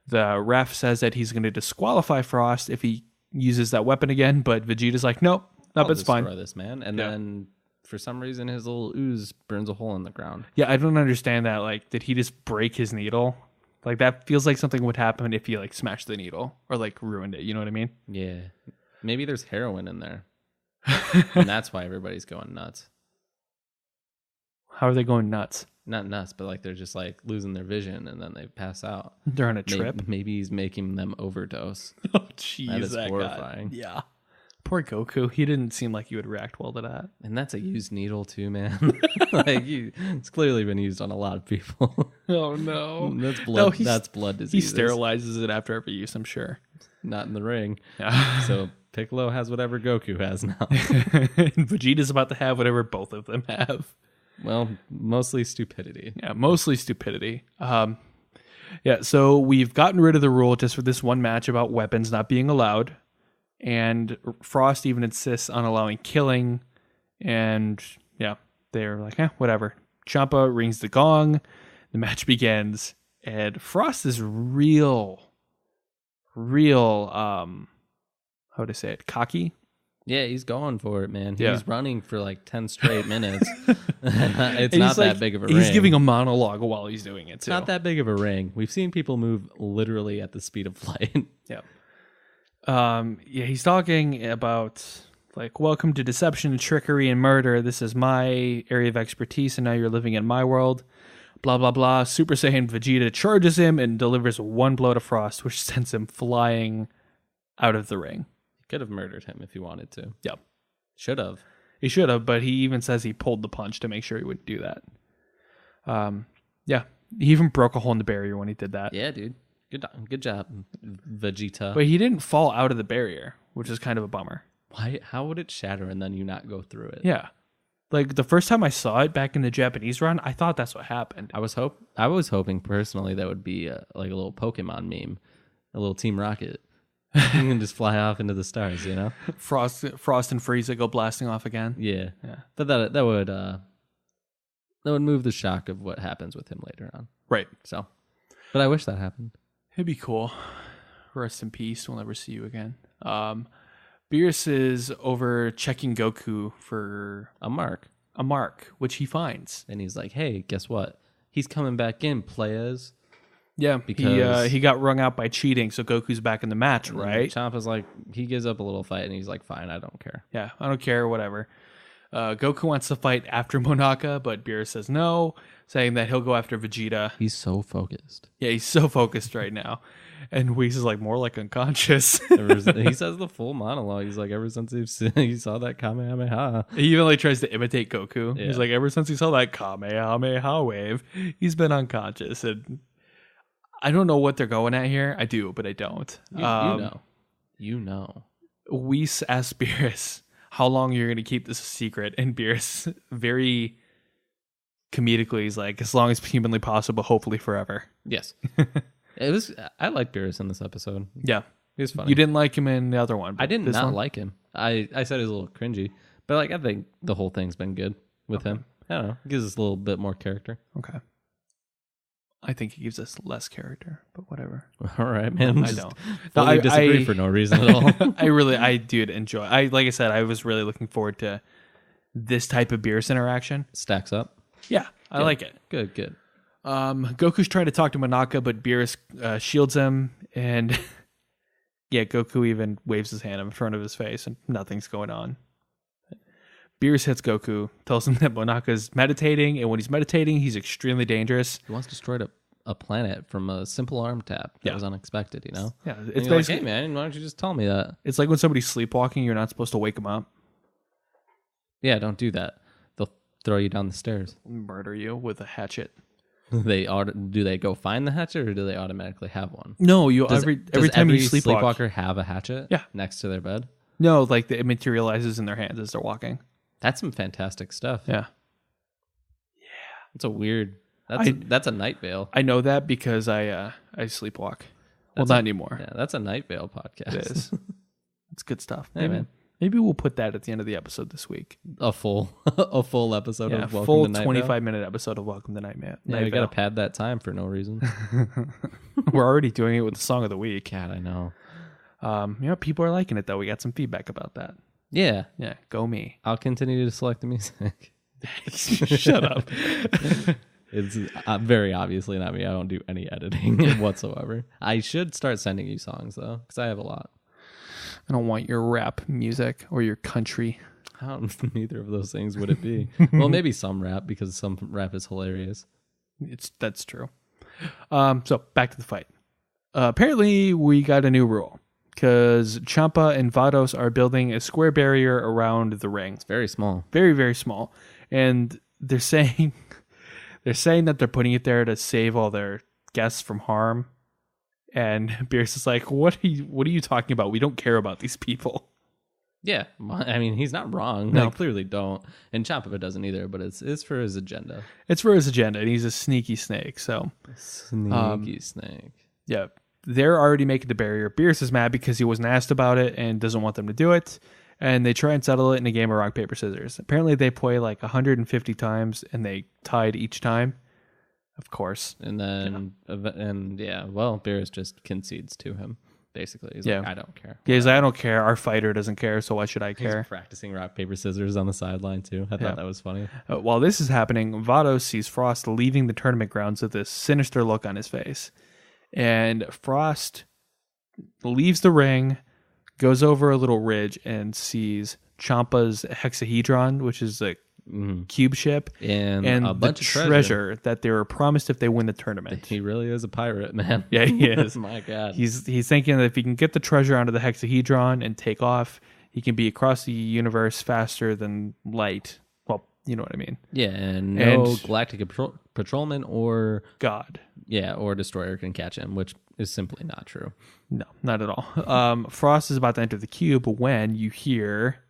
The ref says that he's going to disqualify Frost if he uses that weapon again, but Vegeta's like, nope, it's fine. Destroy this man, and then for some reason his little ooze burns a hole in the ground. Yeah, I don't understand that. Like, did he just break his needle? Like, that feels like something would happen if he like smashed the needle or like ruined it. You know what I mean? Yeah, maybe there's heroin in there, and that's why everybody's going nuts. How are they going nuts? Not nuts, but like they're just like losing their vision and then they pass out. They're on a trip. Maybe he's making them overdose. Oh, jeez, that is that horrifying. Guy. Yeah, poor Goku. He didn't seem like he would react well to that. And that's a used needle too, man. It's clearly been used on a lot of people. Oh no, that's blood. No, that's blood disease. He sterilizes it after every use, I'm sure. Not in the ring. Yeah. So Piccolo has whatever Goku has now. And Vegeta's about to have whatever both of them have. Well, mostly stupidity. Yeah, mostly stupidity. Yeah, so we've gotten rid of the rule just for this one match about weapons not being allowed. And Frost even insists on allowing killing. And yeah, they're like, whatever. Champa rings the gong. The match begins. And Frost is real, how to say it, cocky. Yeah, he's going for it, man. Yeah. He's running for like 10 straight minutes. It's not that big of a ring. He's giving a monologue while he's doing it, too. It's not that big of a ring. We've seen people move literally at the speed of light. Yeah. Yeah, he's talking about, like, welcome to deception, trickery, and murder. This is my area of expertise, and now you're living in my world. Blah, blah, blah. Super Saiyan Vegeta charges him and delivers one blow to Frost, which sends him flying out of the ring. Could have murdered him if he wanted to. Yep. Should have. He should have, but he even says he pulled the punch to make sure he wouldn't do that. Yeah. He even broke a hole in the barrier when he did that. Yeah, dude. Good job, Vegeta. But he didn't fall out of the barrier, which is kind of a bummer. Why? How would it shatter and then you not go through it? Yeah. Like, the first time I saw it back in the Japanese run, I thought that's what happened. I was hoping personally that would be like a little Pokemon meme, a little Team Rocket. You can just fly off into the stars, you know? Frost and Frieza go blasting off again. Yeah. But that would move the shock of what happens with him later on. Right. So, but I wish that happened. It'd be cool. Rest in peace. We'll never see you again. Beerus is over checking Goku for A mark, which he finds. and he's like, "Hey, guess what? He's coming back in, players." Yeah, Because- he got wrung out by cheating, so Goku's back in the match, right? Champa's like, he gives up a little fight, and he's like, "Fine, I don't care." Yeah, I don't care, whatever. Goku wants to fight after Monaka, but Beerus says no, saying that he'll go after Vegeta. He's so focused. Yeah, he's so focused right now. And Whis is like, more like unconscious. He says the full monologue. He's like, ever since he saw that Kamehameha. He even like tries to imitate Goku. Yeah. He's like, ever since he saw that Kamehameha wave, he's been unconscious. And I don't know what they're going at here. I do, but I don't. You know. Whis asks Beerus how long you're going to keep this a secret. And Beerus very comedically is like, as long as humanly possible, hopefully forever. Yes. I like Beerus in this episode. Yeah. He was funny. You didn't like him in the other one. I did not like him. I said he was a little cringy, but like I think the whole thing's been good with him. I don't know. It gives us a little bit more character. Okay. I think he gives us less character, but whatever. All right, man. I don't. I disagree for no reason at all. I did enjoy. Like I said, I was really looking forward to this type of Beerus interaction. Stacks up. Yeah, I like it. Good. Goku's trying to talk to Monaka, but Beerus shields him, and yeah, Goku even waves his hand in front of his face, and nothing's going on. Beerus hits Goku, tells him that Monaka's meditating, and when he's meditating, he's extremely dangerous. He once destroyed a planet from a simple arm tap that was unexpected, you know? Yeah, And it's you're like, basically, hey, man, why don't you just tell me that? it's like when somebody's sleepwalking, you're not supposed to wake them up, Yeah, don't do that. They'll throw you down the stairs. murder you with a hatchet. Do they go find the hatchet, or do they automatically have one? No, you Does every time you sleepwalk. sleepwalker have a hatchet Yeah. next to their bed? No, like it materializes in their hands as they're walking. That's some fantastic stuff. Yeah. It's a weird. That's a night veil. I know that because I sleepwalk. Well, That's not a- anymore. Yeah, that's a night veil podcast. It is. It's good stuff. Hey, man. Maybe we'll put that at the end of the episode this week. a full episode Yeah, of Welcome full to Night 25-minute episode of Welcome to Night Man. Vale. Yeah, we gotta pad that time for no reason. We're already doing it with the song of the week. God, I know. People are liking it though. We got some feedback about that. Yeah, Yeah, go me. I'll continue to select the music. Shut up. It's very obviously not me. I don't do any editing whatsoever. I should start sending you songs though, because I have a lot. I don't want your rap music or your country. Neither of those things would it be. Well, maybe some rap, because some rap is hilarious. That's true. So back to the fight. Apparently we got a new rule because Champa and Vados are building a square barrier around the ring. It's very small. Very, very small. And they're saying that they're putting it there to save all their guests from harm. And Beerus is like, what are you talking about? We don't care about these people. Yeah, I mean, he's not wrong. No. They clearly don't. And Champa doesn't either, but it's for his agenda. It's for his agenda, and he's a sneaky snake. So, Sneaky snake. yeah, they're already making the barrier. Beerus is mad because he wasn't asked about it and doesn't want them to do it. And they try and settle it in a game of rock, paper, scissors. Apparently, they play like 150 times, and they tied each time. Of course. And then, Beerus just concedes to him, basically. He's like, I don't care. Yeah, he's like, I don't care. Our fighter doesn't care, so why should I care? He's practicing rock, paper, scissors on the sideline, too. I thought that was funny. While this is happening, Vados sees Frost leaving the tournament grounds with this sinister look on his face. And Frost leaves the ring, goes over a little ridge, and sees Champa's hexahedron, which is a cube ship, And and a bunch the of treasure that they were promised if they win the tournament. He really is a pirate, man. Yeah, he is. My God. He's thinking that if he can get the treasure onto the hexahedron and take off, he can be across the universe faster than light. Well, you know what I mean. Yeah, and no galactic patrolman or God. or destroyer can catch him, which is simply not true. No, not at all. Frost is about to enter the cube when you hear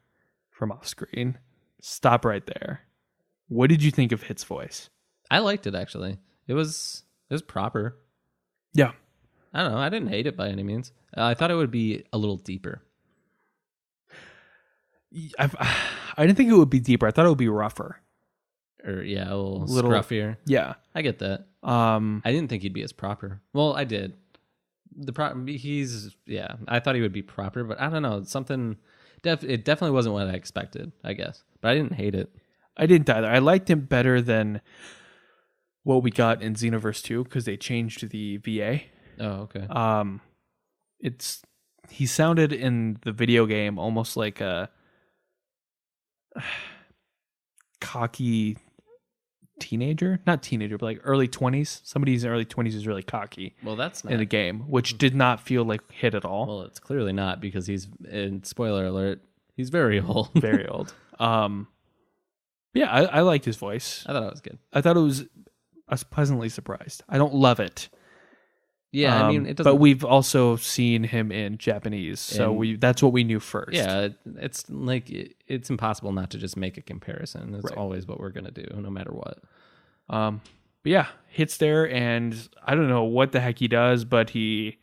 from off screen, "Stop right there." What did you think of Hit's voice? I liked it, actually. It was proper. Yeah. I don't know. I didn't hate it by any means. I thought it would be a little deeper. I didn't think it would be deeper. I thought it would be rougher. Or a little scruffier. Yeah. I get that. I didn't think he'd be as proper. Well, I did. I thought he would be proper, but I don't know. It definitely wasn't what I expected, I guess. But I didn't hate it. I didn't either. I liked him better than what we got in Xenoverse 2 because they changed the VA. Oh, okay. He sounded in the video game almost like cocky teenager, not teenager, but like early 20s. Somebody who's in early 20s is really cocky Well, that's not in the game, which did not feel like hit at all. Well, it's clearly not because he's in spoiler alert. He's very old. Very old. Yeah, I liked his voice. I thought it was good. I thought I was pleasantly surprised. I don't love it. Yeah, I mean, it doesn't. But we've also seen him in Japanese, so that's what we knew first. Yeah, it's like it's impossible not to just make a comparison. It's Right. always what we're gonna do, no matter what. But yeah, hits there, and I don't know what the heck he does, but he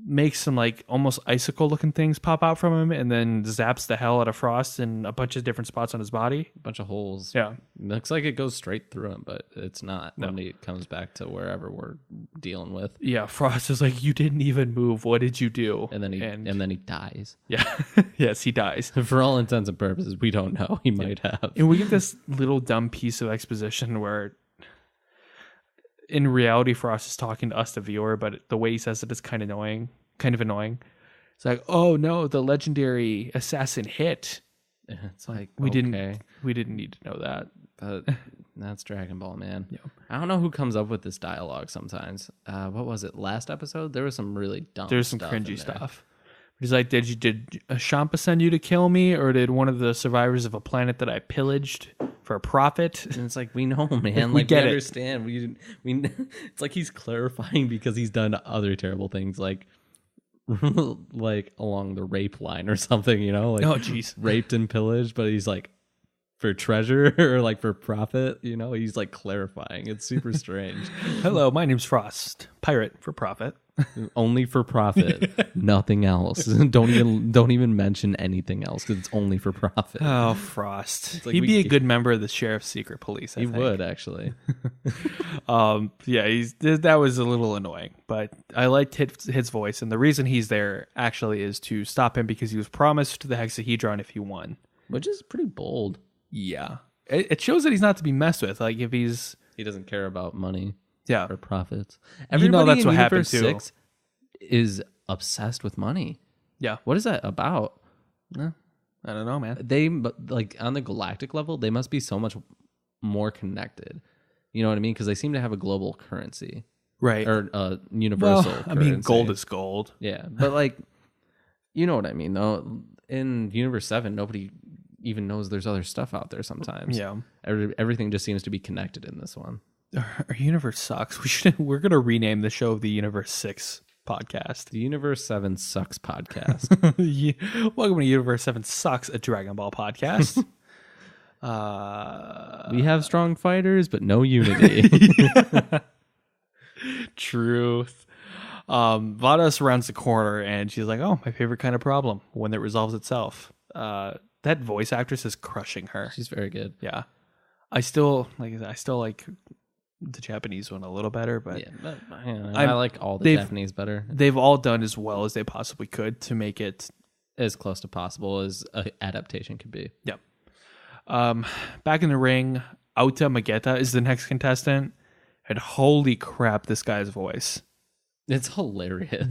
makes some like almost icicle looking things pop out from him, and then zaps the hell out of Frost in a bunch of different spots on his body. A bunch of holes. Yeah. Looks like it goes straight through him, but it's not when it comes back to wherever we're dealing with. Yeah, Frost is like, you didn't even move. What did you do? And then he dies. Yeah. Yes, he dies. For all intents and purposes, we don't know. He might have. And we get this little dumb piece of exposition where in reality Frost is talking to us, the viewer, but the way he says it is kind of annoying. It's like, oh no, the legendary assassin hit. It's like We okay. didn't need to know that. But that's Dragon Ball, man. Yeah. I don't know who comes up with this dialogue sometimes. What was it? Last episode? There was some really dumb There's some stuff cringy in there. stuff. He's like, did Shampa send you to kill me, or did one of the survivors of a planet that I pillaged for a profit? And it's like, we know, man. We Like, get it. understand. We it's like he's clarifying because he's done other terrible things, like like along the rape line or something, you know? Like, Oh, jeez. raped and pillaged, but he's like, for treasure or like for profit, you know? He's like clarifying. It's super strange. Hello, my name's Frost. Pirate for profit. Only for profit, nothing else. Don't even mention anything else because it's only for profit. Oh, Frost. like He'd we be a get- good member of the Sheriff's Secret Police, I He think. would actually. Yeah, that was a little annoying, but I liked his voice, and the reason he's there actually is to stop him because he was promised the hexahedron if he won. Which is pretty bold. Yeah. It shows that he's not to be messed with. Like, if he's... He doesn't care about money Yeah. or profits. You know that's in what happened, Universe too. 6 is obsessed with money. Yeah. What is that about? I don't know, man. But like on the galactic level, they must be so much more connected. You know what I mean? Because they seem to have a global currency Right. or universal Well, I currency. mean, gold is gold. Yeah, but like, you know what I mean, though. In Universe 7, nobody even knows there's other stuff out there sometimes. Yeah. Everything just seems to be connected in this one. Our universe sucks. We're going to rename the show the Universe 6 podcast. The Universe 7 Sucks podcast. Welcome to Universe 7 Sucks, a Dragon Ball podcast. We have strong fighters, but no unity. Truth. Vada surrounds the corner and she's like, oh, my favorite kind of problem, one that resolves itself. That voice actress is crushing her. She's very good. Yeah. I still like the Japanese one a little better, but Yeah, but, I like all the they've- Japanese better. they've all done as well as they possibly could to make it. As close to possible as an adaptation could be. Yep. Back in the ring, Auta Mageta is the next contestant, and holy crap, this guy's voice. It's hilarious.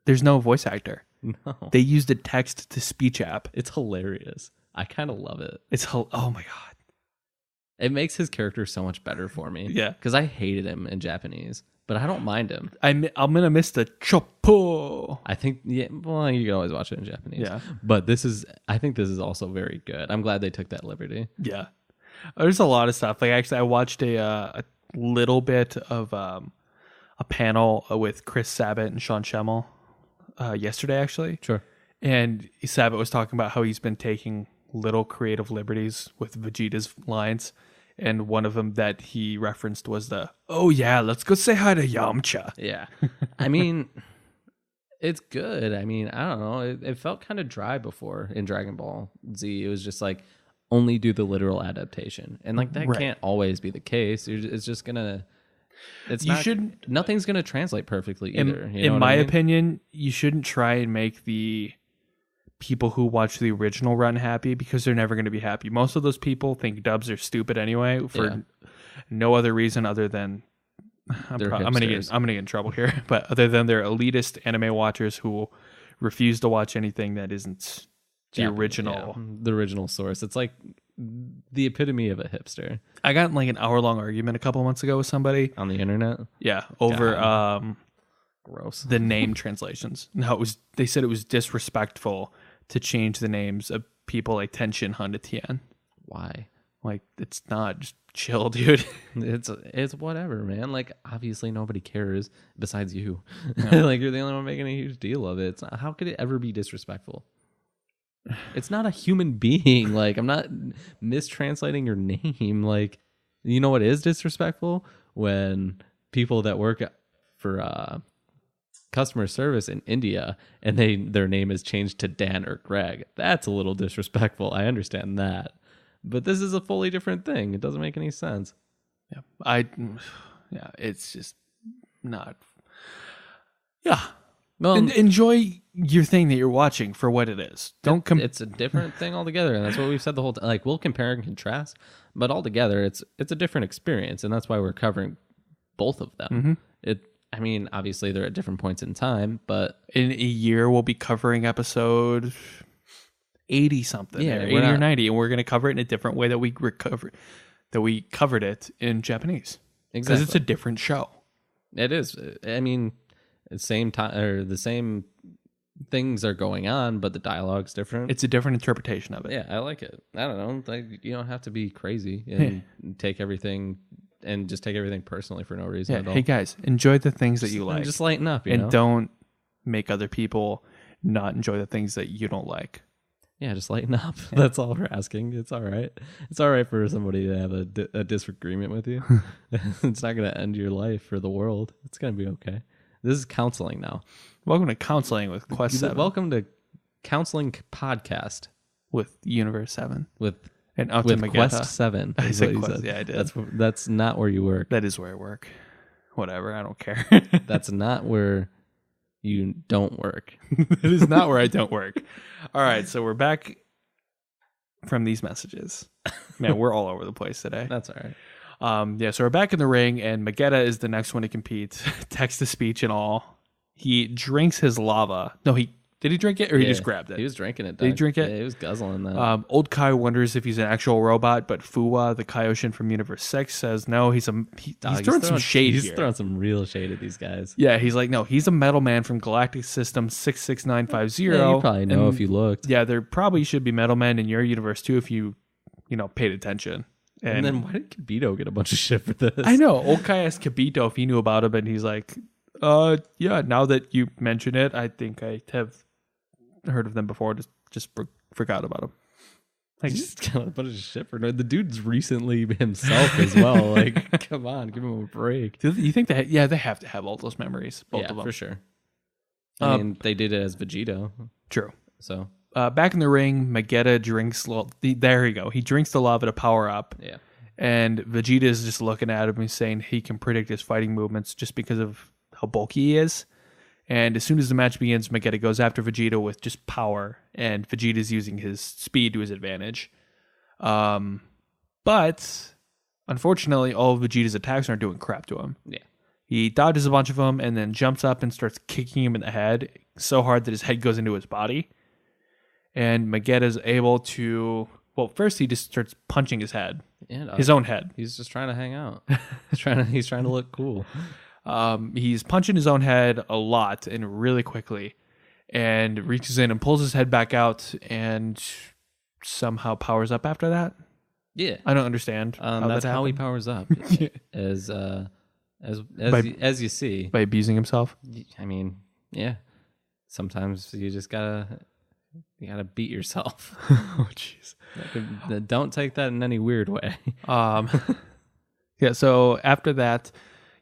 There's no voice actor. No. They used a text to speech app. It's hilarious. I kind of love it. Oh my god. It makes his character so much better for me. Yeah. Because I hated him in Japanese, but I don't mind him. I'm gonna miss the chopo. I think, yeah, well, you can always watch it in Japanese. Yeah. But I think this is also very good. I'm glad they took that liberty. Yeah. There's a lot of stuff. Like, actually, I watched a little bit of a panel with Chris Sabat and Sean Schemmel yesterday, actually. Sure. And Sabat was talking about how he's been taking little creative liberties with Vegeta's lines. And one of them that he referenced was oh yeah, let's go say hi to Yamcha. Yeah. I mean, it's good. I mean, I don't know. It felt kind of dry before in Dragon Ball Z. It was just like, only do the literal adaptation. And like, that Right. can't always be the case. It's just going to... shouldn't. Nothing's going to translate perfectly either. You know In what my I mean? opinion, you shouldn't try and make the people who watch the original run happy, because they're never going to be happy. Most of those people think dubs are stupid anyway for no other reason other than I'm gonna get in trouble here, but other than they're elitist anime watchers who refuse to watch anything that isn't the original. Yeah, the original source. It's like the epitome of a hipster. I got in like an hour-long argument a couple months ago with somebody. On the internet? Yeah, over Gross. the name translations. No, they said it was disrespectful to change the names of people like Tenshin Han to Tien. Why? Like, it's not. Just chill, dude. It's whatever, man. Like, obviously nobody cares besides you. No. Like, you're the only one making a huge deal of it. It's not, how could it ever be disrespectful? It's not a human being. Like, I'm not mistranslating your name. Like, you know what is disrespectful? When people that work for customer service in India and their name is changed to Dan or Greg. That's a little disrespectful. I understand that. But this is a fully different thing. It doesn't make any sense. Yeah, it's just not. Yeah. Well, Enjoy your thing that you're watching for what it is. Don't it's a different thing altogether, and that's what we've said the whole time. Like, we'll compare and contrast, but altogether, it's a different experience, and that's why we're covering both of them. Mm-hmm. I mean, obviously, they're at different points in time, but in a year we'll be covering episode 80 something, yeah, 80 or 90, and we're going to cover it in a different way that we covered it in Japanese. Exactly, because it's a different show. It is. I mean, same time or the same things are going on, but the dialogue's different. It's a different interpretation of it. Yeah, I like it. I don't know. Like, you don't have to be crazy and take everything personally for no reason at all. Hey guys, enjoy the things that you like. Just lighten up, and don't make other people not enjoy the things that you don't like. Yeah, just lighten up. Yeah. That's all we're asking. It's all right. It's all right for somebody to have a disagreement with you. It's not going to end your life or the world. It's going to be okay. This is counseling now. Welcome to Counseling with Quest 7. Welcome to Counseling Podcast with Universe 7. With Quest 7. I said Quest. Yeah, I did. That's not where you work. That is where I work. Whatever. I don't care. That's not where you don't work. That is not where I don't work. All right, so we're back from these messages. Man, we're all over the place today. That's all right. So we're back in the ring, and Magetta is the next one to compete. Text to speech and all. He drinks his lava. No, did he drink it, or he just grabbed it? He was drinking it. Did he drink it? Yeah, he was guzzling that. Old Kai wonders if he's an actual robot, but Fuwa, the Kaioshin from Universe 6, says no, he's throwing some shade here. He's throwing some real shade at these guys. Yeah, he's like, no, he's a metal man from Galactic System 66950. Yeah, you probably know if you looked. Yeah, there probably should be metal men in your universe too if you paid attention. And then why did Kibito get a bunch of shit for this? I know. Old Kai asked Kibito if he knew about him, and he's like, yeah, now that you mention it, I think I have heard of them before, just forgot about them. Like, just got a bunch of shit for the dude's recently himself as well. Like, come on, give him a break. Do you think that? Yeah, they have to have all those memories. Both of them for sure. I mean, they did it as Vegito. True. So back in the ring, Magetta drinks. There you go. He drinks the lava to power up. Yeah. And Vegeta is just looking at him and saying he can predict his fighting movements just because of how bulky he is. And as soon as the match begins, Magetta goes after Vegeta with just power, and Vegeta's using his speed to his advantage. But unfortunately, all of Vegeta's attacks aren't doing crap to him. Yeah. He dodges a bunch of them and then jumps up and starts kicking him in the head so hard that his head goes into his body. And Magetta's able to... Well, first he just starts punching his head. Yeah, his own head. He's just trying to hang out. He's trying to look cool. He's punching his own head a lot and really quickly, and reaches in and pulls his head back out and somehow powers up after that. Yeah, I don't understand. That's how he powers up. as you see, by abusing himself. I mean, yeah. Sometimes you just gotta beat yourself. Oh, jeez. Don't take that in any weird way. Yeah. So after that,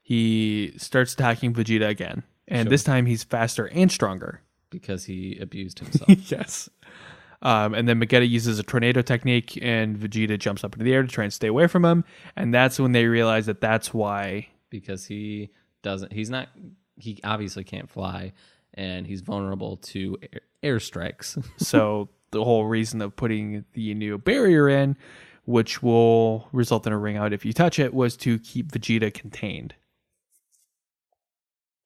he starts attacking Vegeta again. And this time he's faster and stronger. Because he abused himself. Yes. And then Magetta uses a tornado technique, and Vegeta jumps up into the air to try and stay away from him. And that's when they realize that that's why. Because he obviously can't fly, and he's vulnerable to airstrikes. So the whole reason of putting the new barrier in, which will result in a ring out if you touch it, was to keep Vegeta contained.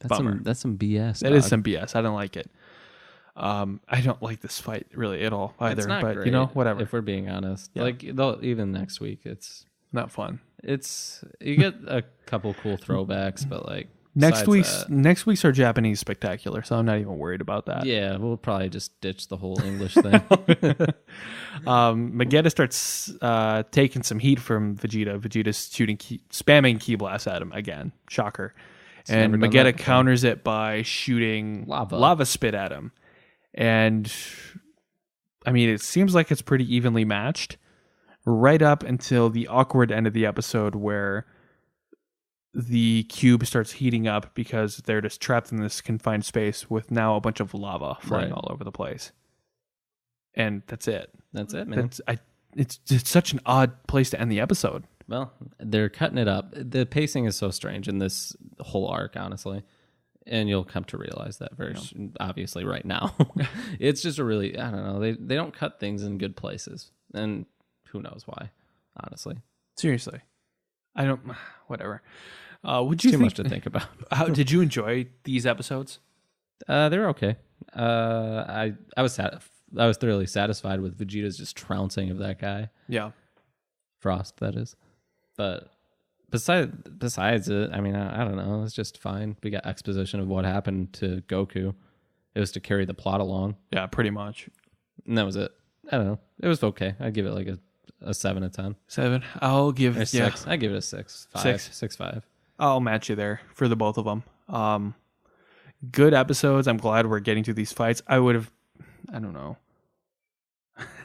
That's some BS. That is some BS. I don't like it. I don't like this fight really at all either. It's not but great, whatever. If we're being honest, Yeah. like even next week, it's Not fun. you get a couple cool throwbacks, but like Next besides next week's our Japanese spectacular, so I'm not even worried about that. yeah, we'll probably just ditch the whole English thing. Vegeta starts taking some heat from Vegeta. Vegeta's spamming Ki Blast at him again. Shocker. And never done Vegeta that before. counters it by shooting lava spit at him. And I mean, it seems like it's pretty evenly matched right up until the awkward end of the episode where the cube starts heating up because they're just trapped in this confined space with now a bunch of lava flying all over the place. And that's it. That's it, man. It's such an odd place to end the episode. Well, they're cutting it up. The pacing is so strange in this whole arc, honestly. And you'll come to realize that obviously right now. It's just I don't know. They don't cut things in good places. And who knows why, honestly. Seriously. Whatever. Would you Too much to think about. How did you enjoy these episodes? They're okay. I was thoroughly satisfied with Vegeta's just trouncing of that guy. Yeah. Frost, that is. But besides it, I mean, I don't know. It's just fine. We got exposition of what happened to Goku. It was to carry the plot along. Yeah, pretty much. And that was it. I don't know. It was okay. I'd give it like a 7 out of 10. 7. I'll give Or 6. I give it a 6. 5. I'll match you there for the both of them. Good episodes. I'm glad we're getting to these fights. I don't know.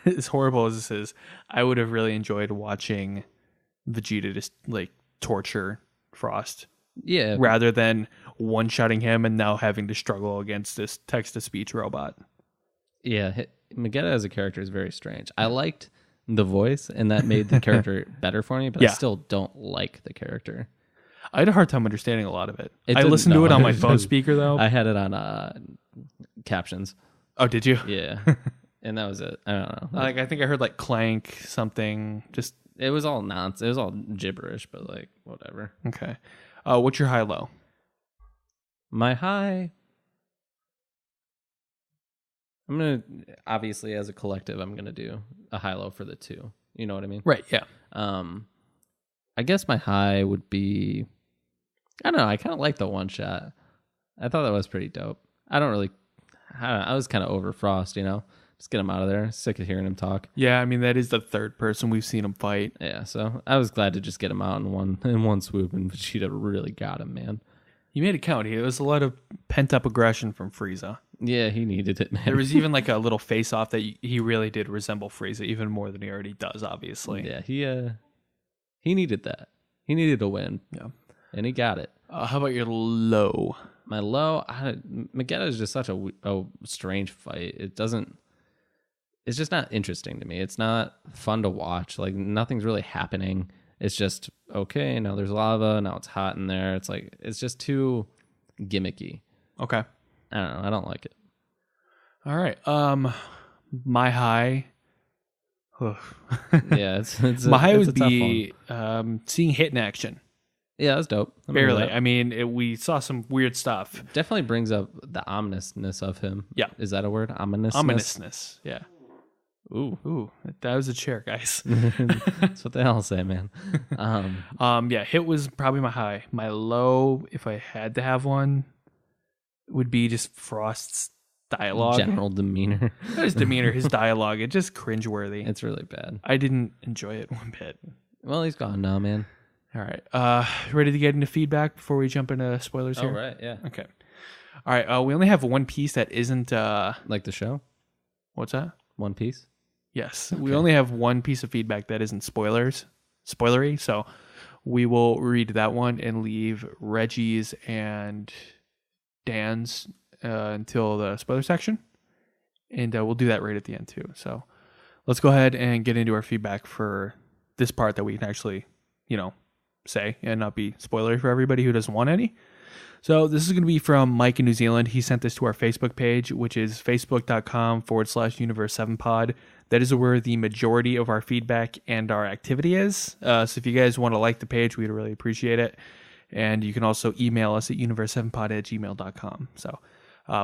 As horrible as this is, I would have really enjoyed watching Vegeta just like torture Frost. Yeah. Rather than one-shotting him and now having to struggle against this text-to-speech robot. Yeah. Vegeta as a character is very strange. I liked the voice, and that made the character better for me, but I still don't like the character. I had a hard time understanding a lot of it. I listened to it on my phone speaker, though. I had it on captions. Oh, did you? Yeah. And that was it. I don't know. Like, I think I heard like clank something. Just it was all nonsense. It was all gibberish, but like whatever. Okay. What's your high-low? My high. I'm gonna obviously as a collective, I'm gonna do a high-low for the two. You know what I mean? Right. Yeah. I guess my high would be. I don't know. I kind of like the one shot. I thought that was pretty dope. I was kind of over Frost, Just get him out of there. Sick of hearing him talk. Yeah, I mean that is the third person we've seen him fight. Yeah, so I was glad to just get him out in one swoop, and Vegeta really got him, man. You made it count. It was a lot of pent up aggression from Frieza. Yeah, he needed it, man. There was even like a little face off that he really did resemble Frieza even more than he already does. Obviously. Yeah, he needed that. He needed a win. Yeah, and he got it. How about your low? My low, Vegeta is just such a strange fight. It's just not interesting to me. It's not fun to watch. Like nothing's really happening. It's just okay. Now there's lava. Now it's hot in there. It's just too gimmicky. Okay. I don't know. I don't like it. All right. My high. Yeah, my high it's would be seeing Hit in action. Yeah, that's dope. Barely. I mean, we saw some weird stuff. Definitely brings up the ominousness of him. Yeah. Is that a word? Ominousness? Ominousness. Yeah. Ooh, that was a chair, guys. That's what they all say, man. Yeah, Hit was probably my high. My low, if I had to have one, would be just Frost's dialogue. General demeanor. Not his demeanor, his dialogue. It's just cringeworthy. It's really bad. I didn't enjoy it one bit. Well, he's gone now, man. All right. Ready to get into feedback before we jump into spoilers here? All right, yeah. Okay. All right. We only have one piece that isn't... like the show? What's that? One Piece? Yes. Okay. We only have one piece of feedback that isn't spoilery. So we will read that one and leave Reggie's and Dan's until the spoiler section. And we'll do that right at the end too. So let's go ahead and get into our feedback for this part that we can actually, say and not be spoilery for everybody who doesn't want any. So this is going to be from Mike in New Zealand. He sent this to our Facebook page, which is facebook.com/universe7pod. That is where the majority of our feedback and our activity is. So if you guys want to like the page, we'd really appreciate it. And you can also email us at universe7pod@gmail.com. So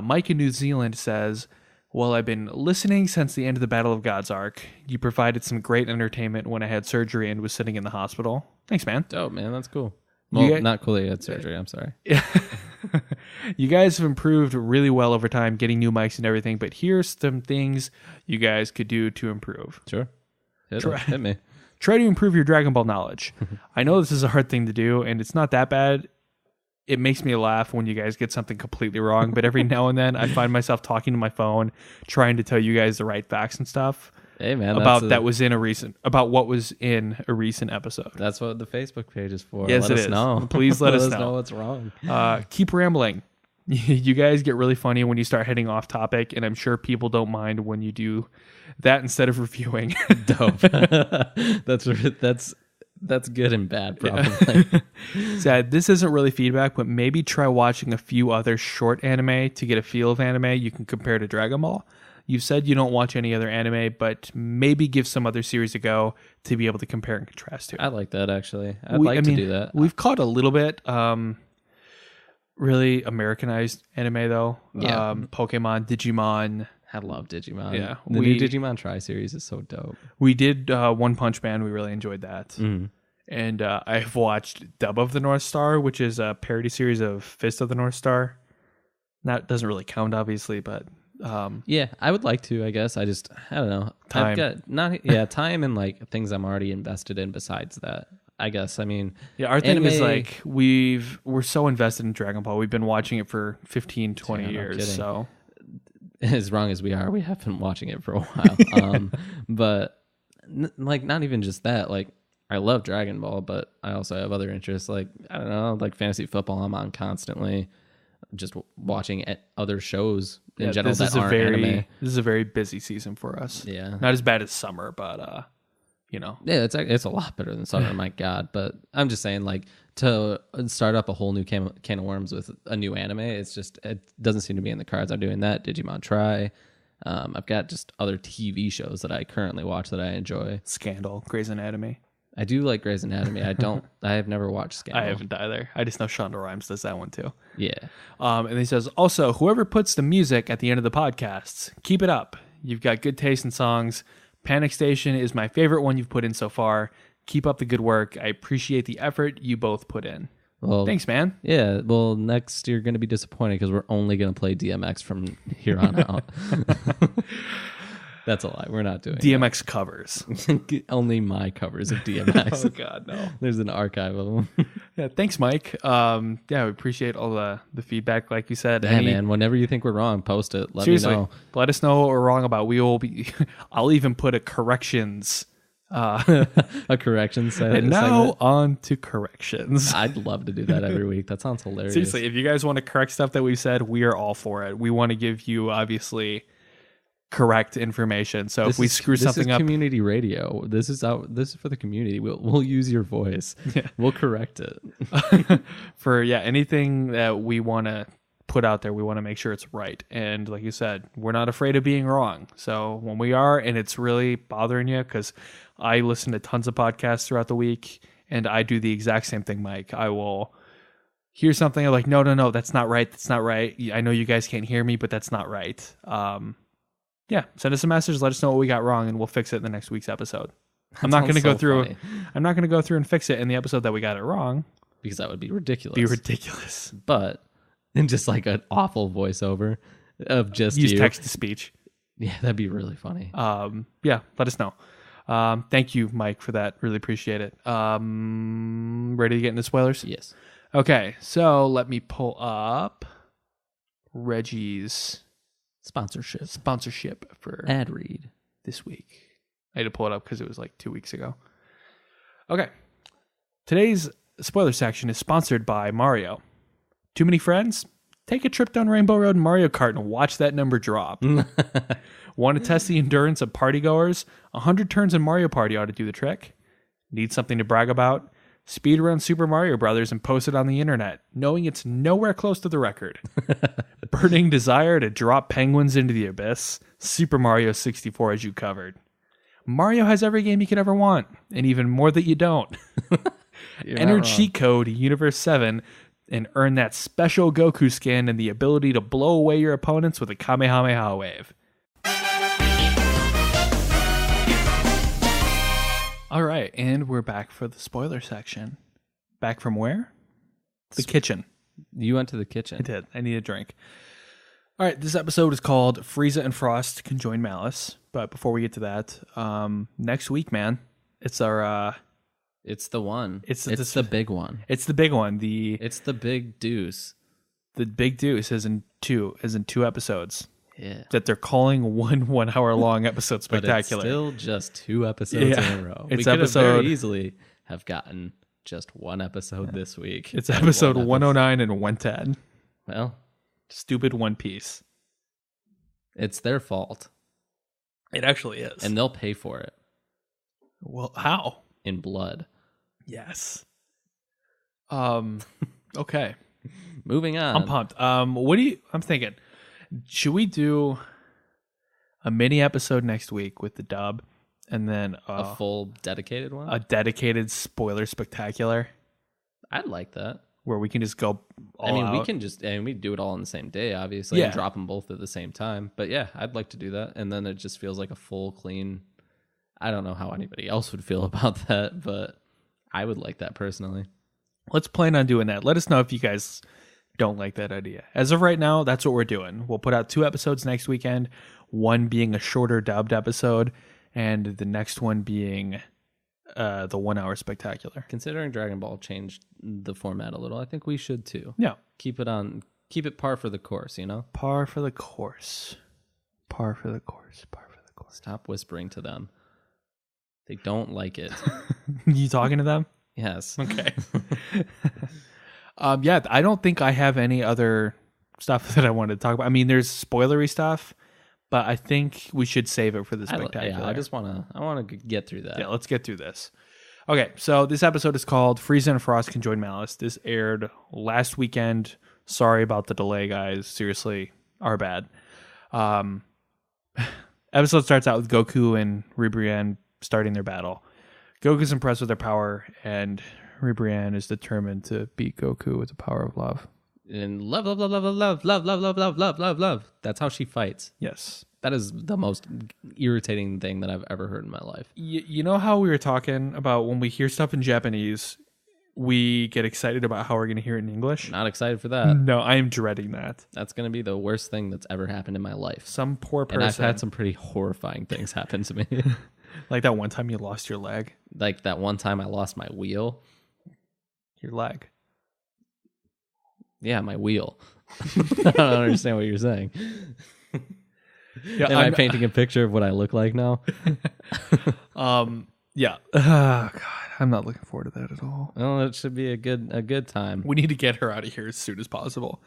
Mike in New Zealand says, Well, I've been listening since the end of the Battle of God's Ark. You provided some great entertainment when I had surgery and was sitting in the hospital. Thanks, man. Dope, man. That's cool. Well, not cool that you had surgery. I'm sorry. Yeah. You guys have improved really well over time, getting new mics and everything, but here's some things you guys could do to improve. Sure. Hit me. Try to improve your Dragon Ball knowledge. I know this is a hard thing to do, and it's not that bad. It makes me laugh when you guys get something completely wrong, but every now and then I find myself talking to my phone, trying to tell you guys the right facts and stuff. Hey man, about what was in a recent episode. That's what the Facebook page is for. Yes, let us know. Please let us know what's wrong. Keep rambling. You guys get really funny when you start heading off topic, and I'm sure people don't mind when you do that instead of reviewing. Dope. That's good and bad, probably. Sad. This isn't really feedback, but maybe try watching a few other short anime to get a feel of anime you can compare to Dragon Ball. You've said you don't watch any other anime, but maybe give some other series a go to be able to compare and contrast to. I like that, actually. I'd like to do that. We've caught a little bit really Americanized anime, though. Yeah. Pokemon, Digimon. I love Digimon. Yeah. The new Digimon Tri-series is so dope. We did One Punch Man. We really enjoyed that. Mm. And I've watched Dub of the North Star, which is a parody series of Fist of the North Star. That doesn't really count, obviously, but... yeah, I would like to, I guess. I don't know. Time. I've got time and like things I'm already invested in besides that. I guess. I mean, yeah, our thing is like we're so invested in Dragon Ball. We've been watching it for 15, 20 years. So as wrong as we are, we have been watching it for a while. But like not even just that, like I love Dragon Ball, but I also have other interests like I don't know, like fantasy football I'm on constantly. Just watching other shows in general that aren't anime. This is a very busy season for us. Yeah. Not as bad as summer, but you know. Yeah, it's a lot better than summer, my God. But I'm just saying, like, to start up a whole new can of worms with a new anime, it doesn't seem to be in the cards. I'm doing that. Digimon Try. I've got just other TV shows that I currently watch that I enjoy. Scandal, Grey's Anatomy. I do like Grey's Anatomy. I have never watched Scandal. I haven't either. I just know Shonda Rhimes does that one too. Yeah. And he says, also, whoever puts the music at the end of the podcasts, keep it up. You've got good taste in songs. Panic Station is my favorite one you've put in so far. Keep up the good work. I appreciate the effort you both put in. Well, thanks, man. Yeah. Well, next you're going to be disappointed because we're only going to play DMX from here on out. That's a lie. We're not doing DMX covers. Only my covers of DMX. Oh, God, no. There's an archive of them. Yeah, thanks, Mike. Yeah, we appreciate all the feedback. Like you said, yeah, man. Whenever you think we're wrong, post it. Seriously, me know. Let us know what we're wrong about. We will be. I'll even put a corrections. A corrections segment. And now on to corrections. I'd love to do that every week. That sounds hilarious. Seriously, if you guys want to correct stuff that we've said, we are all for it. We want to give you obviously correct information. So if we screw something up, community radio. This is for the community. We'll use your voice. Yeah. We'll correct it. For anything that we want to put out there, we want to make sure it's right. And like you said, we're not afraid of being wrong. So when we are, and it's really bothering you, because I listen to tons of podcasts throughout the week, and I do the exact same thing, Mike. I will hear something, I'm like, no, that's not right. That's not right. I know you guys can't hear me, but that's not right. Yeah, send us a message. Let us know what we got wrong, and we'll fix it in the next week's episode. I'm not going to go through. Funny. I'm not going to go through and fix it in the episode that we got it wrong, because that would be ridiculous. But in just like an awful voiceover of just use text to speech. Yeah, that'd be really funny. Yeah, let us know. Thank you, Mike, for that. Really appreciate it. Ready to get into spoilers? Yes. Okay, so let me pull up Reggie's sponsorship for ad read this week. I had to pull it up because it was like 2 weeks ago. Okay. Today's spoiler section is sponsored by Mario. Too many friends? Take a trip down Rainbow Road in Mario Kart and watch that number drop. Want to test the endurance of partygoers? 100 turns in Mario Party ought to do the trick. Need something to brag about? Speedrun Super Mario Brothers and post it on the internet, knowing it's nowhere close to the record. Burning desire to drop penguins into the abyss? Super Mario 64 as you covered. Mario has every game you could ever want, and even more that you don't. Enter cheat code Universe 7 and earn that special Goku skin and the ability to blow away your opponents with a Kamehameha wave. All right, and we're back for the spoiler section. Back from where? The kitchen. You went to the kitchen. I did. I need a drink. All right, this episode is called Frieza and Frost Conjoin Malice. But before we get to that, next week, man, it's our... It's the one. It's the big one. It's the big one. It's the big deuce. The big deuce is in two episodes. Yeah. That they're calling 1 hour long episode spectacular. But it's still just 2 episodes in a row. It's we could episode... have very easily have gotten just 1 episode this week. It's episode 109 and 110. Well, stupid One Piece. It's their fault. It actually is. And they'll pay for it. Well, how? In blood. Yes. Okay. Moving on. I'm pumped. I'm thinking, should we do a mini episode next week with the dub and then a full dedicated one? A dedicated spoiler spectacular? I'd like that. Where we can just go all out. We can just, we do it all on the same day, obviously, and drop them both at the same time. But yeah, I'd like to do that. And then it just feels like a full, clean, I don't know how anybody else would feel about that, but I would like that personally. Let's plan on doing that. Let us know if you guys don't like that idea. As of right now, that's what we're doing. We'll put out 2 episodes next weekend, one being a shorter dubbed episode, and the next one being the 1 hour spectacular. Considering Dragon Ball changed the format a little, I think we should too. Yeah. Keep it par for the course, you know? Par for the course. Par for the course. Par for the course. Stop whispering to them. They don't like it. You talking to them? Yes. Okay. Yeah, I don't think I have any other stuff that I wanted to talk about. I mean, there's spoilery stuff, but I think we should save it for the spectacular. I want to get through that. Yeah, let's get through this. Okay, so this episode is called Frieza and Frost Conjoin Malice. This aired last weekend. Sorry about the delay, guys. Seriously, our bad. Episode starts out with Goku and Ribrianne starting their battle. Goku's impressed with their power, and Ribrianne is determined to beat Goku with the power of love. And love, love, love, love, love, love, love, love, love, love, love, love. That's how she fights. Yes. That is the most irritating thing that I've ever heard in my life. You know how we were talking about when we hear stuff in Japanese, we get excited about how we're going to hear it in English? Not excited for that. No, I am dreading that. That's going to be the worst thing that's ever happened in my life. Some poor person. And I've had some pretty horrifying things happen to me. Like that one time you lost your leg? Like that one time I lost my wheel. Your leg? Yeah, my wheel. I don't understand what you're saying. Yeah, Am I painting a picture of what I look like now? Yeah. God, I'm not looking forward to that at all. Well, it should be a good time. We need to get her out of here as soon as possible.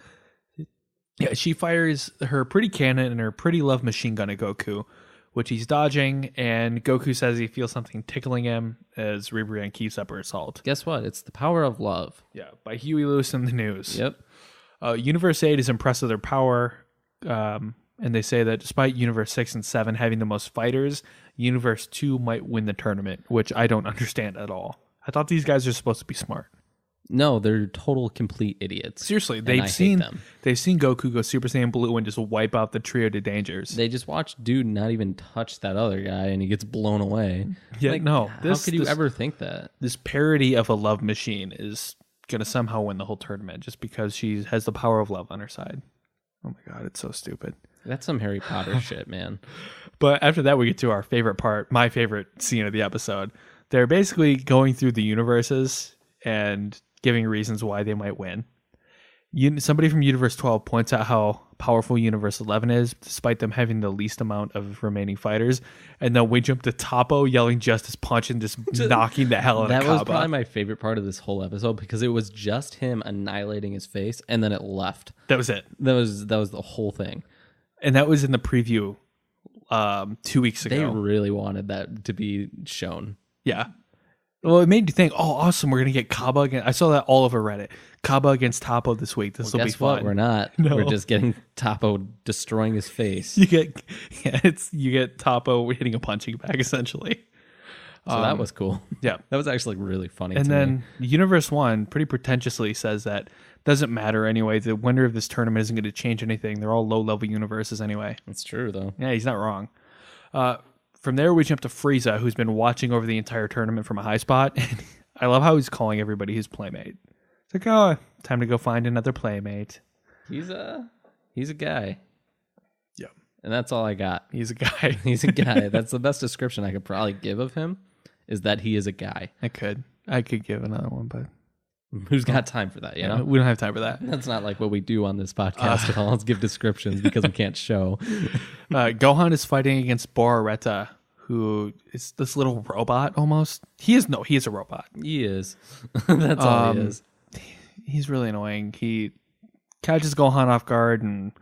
Yeah, she fires her pretty cannon and her pretty love machine gun at Goku, which he's dodging, and Goku says he feels something tickling him as Ribrianne keeps up her assault. Guess what? It's the power of love. Yeah, by Huey Lewis in the news. Yep. Universe 8 is impressed with their power, and they say that despite Universe 6 and 7 having the most fighters, Universe 2 might win the tournament, which I don't understand at all. I thought these guys are supposed to be smart. No, they're total complete idiots. Seriously, they've seen Goku go Super Saiyan Blue and just wipe out the trio to dangers. They just watch dude not even touch that other guy and he gets blown away. Yeah, like, no. How could you ever think that? This parody of a love machine is going to somehow win the whole tournament just because she has the power of love on her side. Oh my God, it's so stupid. That's some Harry Potter shit, man. But after that, we get to our favorite part, my favorite scene of the episode. They're basically going through the universes and giving reasons why they might win. Somebody from Universe 12 points out how powerful Universe 11 is, despite them having the least amount of remaining fighters. And then we jump to Toppo yelling Justice Punch and just knocking the hell out of Kaba. That was probably my favorite part of this whole episode because it was just him annihilating his face and then it left. That was it. That was the whole thing. And that was in the preview 2 weeks ago. They really wanted that to be shown. Yeah. Well, it made you think, oh, awesome, we're going to get Kaba again. I saw that all over Reddit. Kaba against Toppo this week. This will be fun. What? We're not. No. We're just getting Toppo destroying his face. You get Toppo hitting a punching bag, essentially. So that was cool. Yeah. That was actually really funny and to then me. Universe 1 pretty pretentiously says that doesn't matter anyway. The winner of this tournament isn't going to change anything. They're all low-level universes anyway. That's true, though. Yeah, he's not wrong. from there, we jump to Frieza, who's been watching over the entire tournament from a high spot. And I love how he's calling everybody his playmate. It's like, oh, time to go find another playmate. He's a guy. Yeah. And that's all I got. He's a guy. He's a guy. That's the best description I could probably give of him, is that he is a guy. I could give another one, but who's got time for that, you know? We don't have time for that. That's not like what we do on this podcast at all. Let's give descriptions because we can't show. Gohan is fighting against Borareta, who is this little robot almost. He is a robot. He is. That's all he is. He's really annoying. He catches Gohan off guard and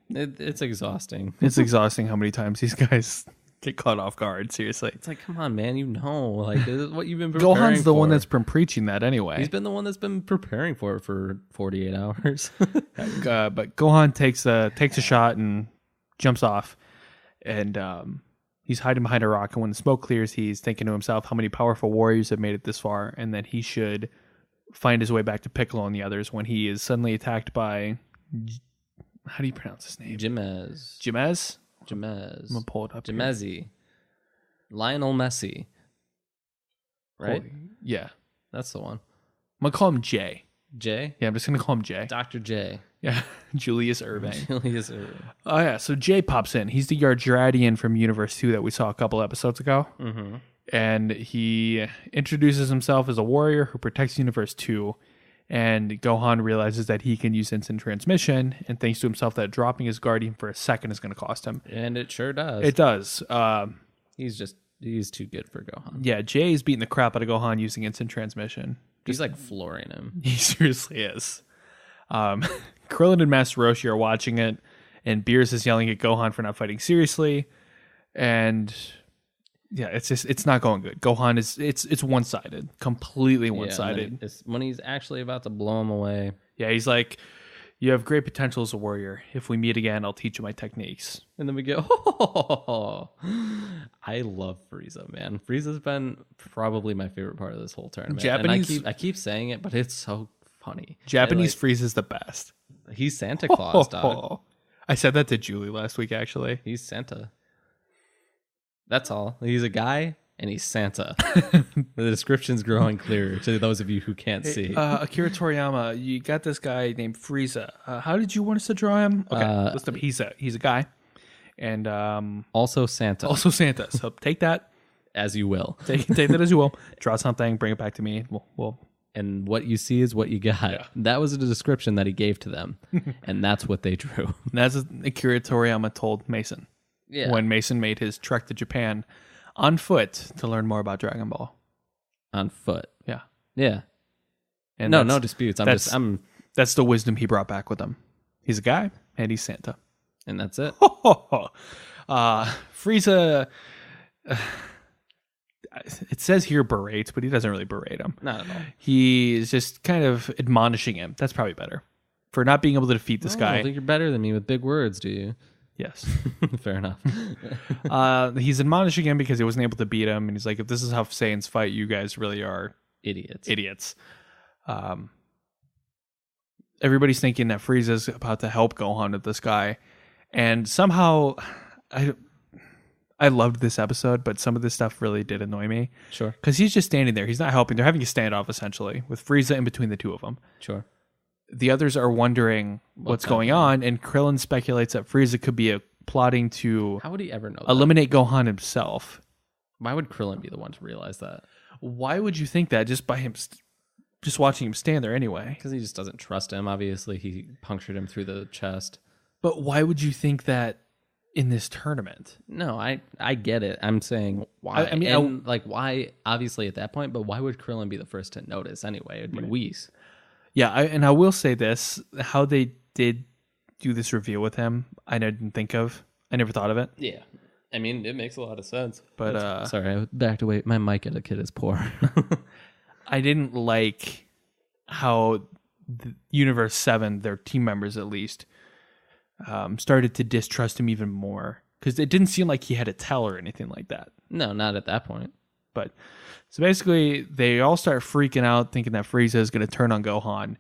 it's exhausting. It's exhausting how many times these guys get caught off guard. Seriously, it's like, come on, man. Like, this is what you've been preparing Gohan's the for. one that's been preaching that anyway. He's been the one that's been preparing for it for 48 hours. But Gohan takes a shot and jumps off, and he's hiding behind a rock. And when the smoke clears, he's thinking to himself how many powerful warriors have made it this far, and that he should find his way back to Piccolo and the others. When he is suddenly attacked by, how do you pronounce his name? Jemez. I'm gonna pull it up. Jemezi. Lionel Messi. Right? Yeah. That's the one. I'm gonna call him Jay. Jay? Yeah, I'm just gonna call him Jay. Dr. J. Yeah. Julius Irving. Julius Irving. Oh yeah, so Jay pops in. He's the Yardradian from Universe 2 that we saw a couple episodes ago. Mm-hmm. And he introduces himself as a warrior who protects Universe 2. And Gohan realizes that he can use instant transmission and thinks to himself that dropping his Guardian for a second is going to cost him. And it sure does. It does. He's too good for Gohan. Yeah, Jay's beating the crap out of Gohan using instant transmission. He's like flooring him. He seriously is. Krillin and Master Roshi are watching it, and Beerus is yelling at Gohan for not fighting seriously. And yeah, it's not going good. Gohan it's one-sided, completely one-sided. Yeah, when he's actually about to blow him away. Yeah, he's like, you have great potential as a warrior. If we meet again, I'll teach you my techniques. And then we go, oh, I love Frieza, man. Frieza's been probably my favorite part of this whole tournament. Japanese, and I keep saying it, but it's so funny. Japanese Frieza's the best. He's Santa Claus, dog. I said that to Julie last week, actually. He's Santa. That's all. He's a guy, and he's Santa. The description's growing clearer to those of you who can't see. Akira Toriyama, you got this guy named Frieza. How did you want us to draw him? Okay, listen, he's a guy, and also Santa. Also Santa. So take that as you will. Take that as you will. Draw something, bring it back to me. We'll And what you see is what you got. Yeah. That was the description that he gave to them, and that's what they drew. And that's what Akira Toriyama told Mason. Yeah. When Mason made his trek to Japan on foot to learn more about Dragon Ball. On foot. Yeah. Yeah. And no disputes. That's the wisdom he brought back with him. He's a guy and he's Santa. And that's it. Frieza, it says here berates, but he doesn't really berate him. Not at all. He is just kind of admonishing him. That's probably better. For not being able to defeat this guy. I don't think you're better than me with big words, do you? Yes. Fair enough. He's admonishing him because he wasn't able to beat him. And he's like, if this is how Saiyans fight, you guys really are idiots. Everybody's thinking that Frieza's about to help Gohan with this guy. And somehow, I loved this episode, but some of this stuff really did annoy me. Sure. Because he's just standing there. He's not helping. They're having a standoff, essentially, with Frieza in between the two of them. Sure. The others are wondering what's going on, and Krillin speculates that Frieza could be plotting to how would he ever know eliminate Gohan himself. Why would Krillin be the one to realize that? Why would you think that just by him, just watching him stand there anyway? Because he just doesn't trust him. Obviously, he punctured him through the chest. But why would you think that in this tournament? No, I get it. I'm saying why. I mean, why? Obviously, at that point, but why would Krillin be the first to notice anyway? It'd be Whis. Yeah, and I will say this: how they did do this reveal with him, I didn't think of. I never thought of it. Yeah, I mean, it makes a lot of sense. But sorry, I backed away. My mic etiquette is poor. I didn't like how the Universe 7, their team members at least, started to distrust him even more, because it didn't seem like he had a tell or anything like that. No, not at that point. But so basically, they all start freaking out, thinking that Frieza is going to turn on Gohan,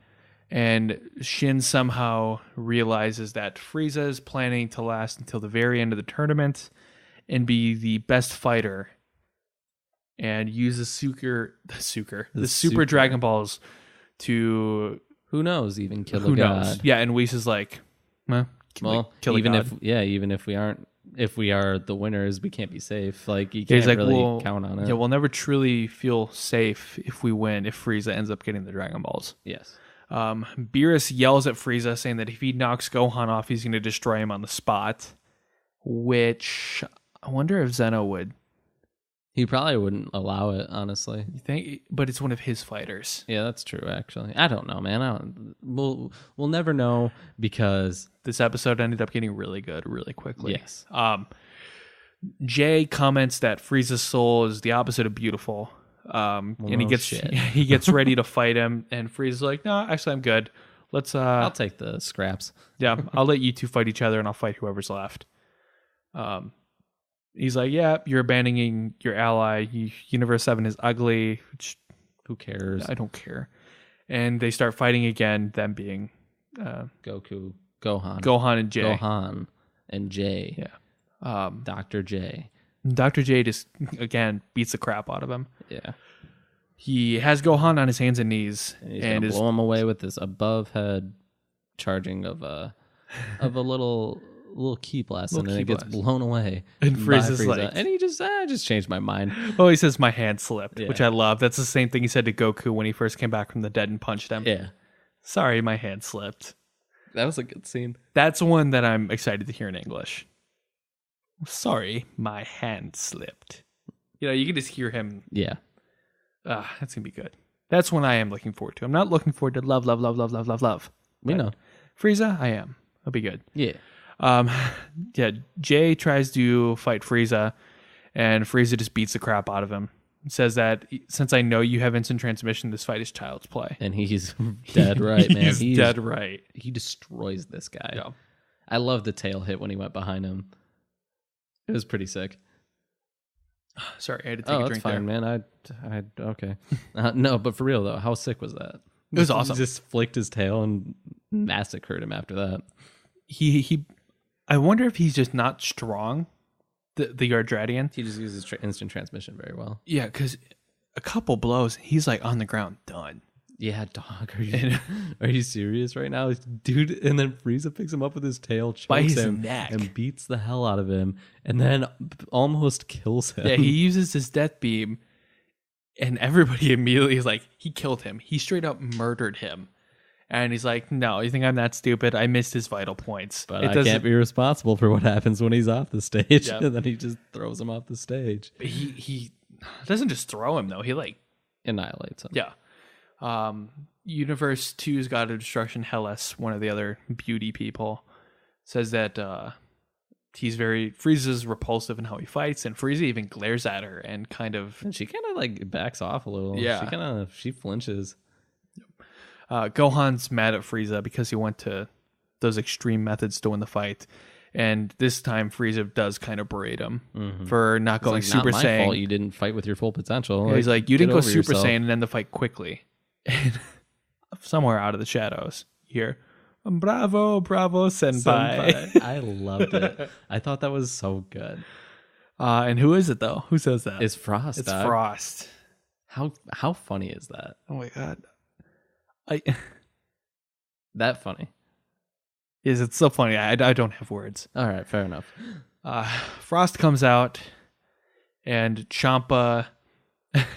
And Shin somehow realizes that Frieza is planning to last until the very end of the tournament and be the best fighter, and use the Super Dragon Balls to, who knows, even kill who a god. knows? Yeah, and Whis is like, Well, kill even a god. if we are the winners, we can't be safe. Like, you can't really count on it. Yeah, we'll never truly feel safe if we win, if Frieza ends up getting the Dragon Balls. Yes. Beerus yells at Frieza, saying that if he knocks Gohan off, he's going to destroy him on the spot. Which I wonder if Zeno would. He probably wouldn't allow it, honestly. You think? But it's one of his fighters. Yeah, that's true. Actually, I don't know, man. We'll never know, because This episode ended up getting really good really quickly. yes, Jay comments that Frieza's soul is the opposite of beautiful. And he gets ready to fight him, and Frieza's like, "No, actually, I'm good. Let's I'll take the scraps." Yeah, I'll let you two fight each other, and I'll fight whoever's left." He's like, "Yeah, you're abandoning your ally. Universe 7 is ugly." Which, who cares? I don't care. And they start fighting again. Them being Goku, Gohan, Gohan and Jay. Yeah. Dr. J. Dr. J just again beats the crap out of him. Yeah. He has Gohan on his hands and knees, And he's gonna blow him away with this above head charging of a little key blast, and then it gets blown away. And by Frieza's Frieza. like, and he just changed my mind. Oh, he says my hand slipped, Yeah. which I love. That's the same thing he said to Goku when he first came back from the dead and punched him. Yeah. Sorry, my hand slipped. That was a good scene. That's one that I'm excited to hear in English. Sorry, my hand slipped. You can just hear him. Yeah. That's going to be good. That's one I am looking forward to. I'm not looking forward to love. We know. Frieza, I am. It'll be good. Yeah. Yeah, Jay tries to fight Frieza, and Frieza just beats the crap out of him. Says that, since I know you have instant transmission, this fight is child's play. And he's dead right, man. He's dead right. He destroys this guy. Yeah. I love the tail hit when he went behind him. It was pretty sick. Sorry, I had to take a drink fine, there. man. I okay. No, but for real though, how sick was that? It was awesome. He just flicked his tail and massacred him after that. He I wonder if he's just not strong, the Yardradian. He just uses instant transmission very well. Yeah, because a couple blows, he's like on the ground, done. Yeah, dog. Are you serious right now, dude? And then Frieza picks him up with his tail, By chokes his him, neck, and beats the hell out of him, and then almost kills him. Yeah, he uses his death beam, and everybody immediately is like, he killed him. He straight up murdered him. And he's like, no, you think I'm that stupid? I missed his vital points. But I can't be responsible for what happens when he's off the stage. Yep. And then he just throws him off the stage. He doesn't just throw him, though. He Annihilates him. Yeah. Universe 2's God of Destruction, Hellas, one of the other beauty people, says that Frieza's repulsive in how he fights, and Frieza even glares at her and kind of... And she kind of backs off a little. Yeah. She flinches. Gohan's mad at Frieza because he went to those extreme methods to win the fight. And this time Frieza does kind of berate him for not going Super not my Saiyan. fault you didn't fight with your full potential. Yeah, he's like, you didn't go Super yourself. Saiyan and end the fight quickly. And somewhere out of the shadows, you hear, bravo, senpai. I loved it. I thought that was so good. And who is it, though? Who says that? It's Frost. It's Frost. How funny is that? Oh, my God. That funny. Yes, it's so funny. I don't have words. All right, fair enough. Frost comes out, and Champa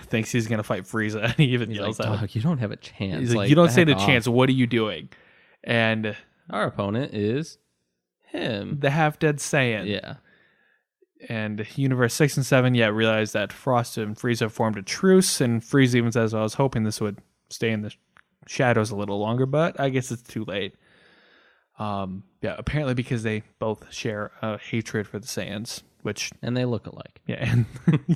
thinks he's going to fight Frieza, and he even yells at him. Dog, you don't have a chance. He's like, you don't stand a chance. What are you doing? And our opponent is him. The half-dead Saiyan. Yeah. And Universe 6 and 7 realized that Frost and Frieza formed a truce, and Frieza even says, well, I was hoping this would stay in the shadows a little longer, but I guess it's too late. Apparently because they both share a hatred for the Saiyans, and they look alike. Yeah, and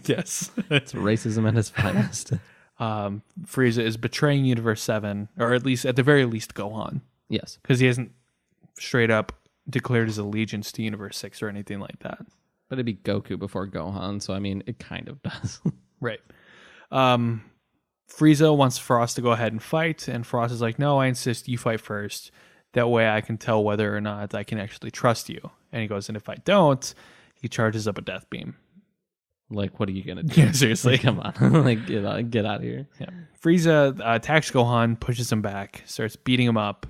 yes. It's racism at its finest. Frieza is betraying Universe 7, or at the very least Gohan. Yes. Because he hasn't straight up declared his allegiance to Universe 6 or anything like that. But it'd be Goku before Gohan, so I mean, it kind of does. Right. Frieza wants Frost to go ahead and fight, and Frost is like, no, I insist you fight first. That way I can tell whether or not I can actually trust you. And he goes, and if I don't, he charges up a death beam. Like, what are you going to do? Yeah, seriously. Come on. Like, get out of here. Yeah. Frieza attacks Gohan, pushes him back, starts beating him up.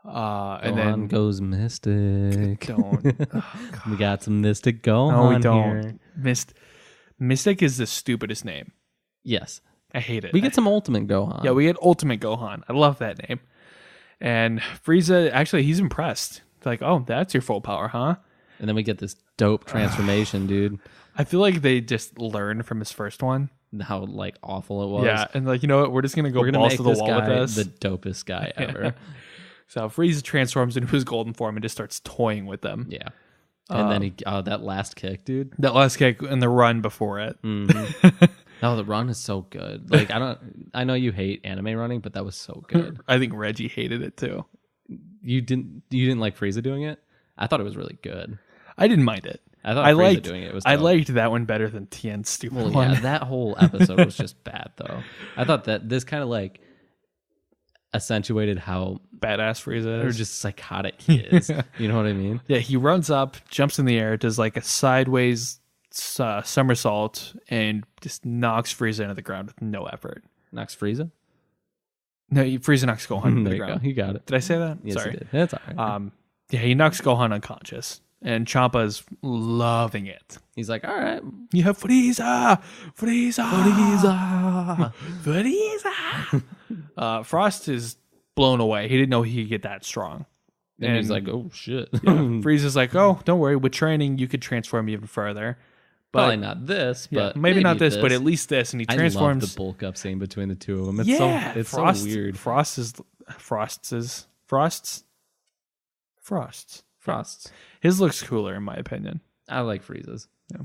And then goes Mystic. Don't. We got some Mystic Gohan. No, we don't. Here. Mystic is the stupidest name. Yes. I hate it. We get some Ultimate Gohan. Yeah, we get Ultimate Gohan. I love that name. And Frieza, actually, he's impressed. Like, oh, that's your full power, huh? And then we get this dope transformation, dude. I feel like they just learned from his first one. How like awful it was. Yeah, and like, you know what? We're just gonna go balls to the wall with this. The dopest guy ever. So Frieza transforms into his golden form and just starts toying with them. Yeah. And then that last kick, dude. That last kick and the run before it. Mm-hmm. Oh, the run is so good. Like I know you hate anime running, but that was so good. I think Reggie hated it too. You didn't like Frieza doing it? I thought it was really good. I didn't mind it. I thought Frieza doing it was dope. I liked that one better than Tien's stupid one. Yeah, that whole episode was just bad though. I thought that this kind of like accentuated how badass Frieza or is. just psychotic he is. You know what I mean? Yeah, he runs up, jumps in the air, does like a sideways somersault, and just knocks Frieza into the ground with no effort. Knocks Frieza? No, Frieza knocks Gohan into the ground. You got it. Did I say that? Yes, Sorry. you did. That's all right. Yeah, he knocks Gohan unconscious, and Champa's loving it. He's like, all right. You have Frieza! Frieza! Frieza! Frost is blown away. He didn't know he could get that strong. And he's like, oh, shit. Yeah. Frieza's like, oh, don't worry. With training, you could transform even further. But, probably not this, but maybe not this, but at least this. And he transforms. I love the bulk up scene between the two of them. It's It's so weird. Frost's. His looks cooler, in my opinion. I like Frieza's. Yeah.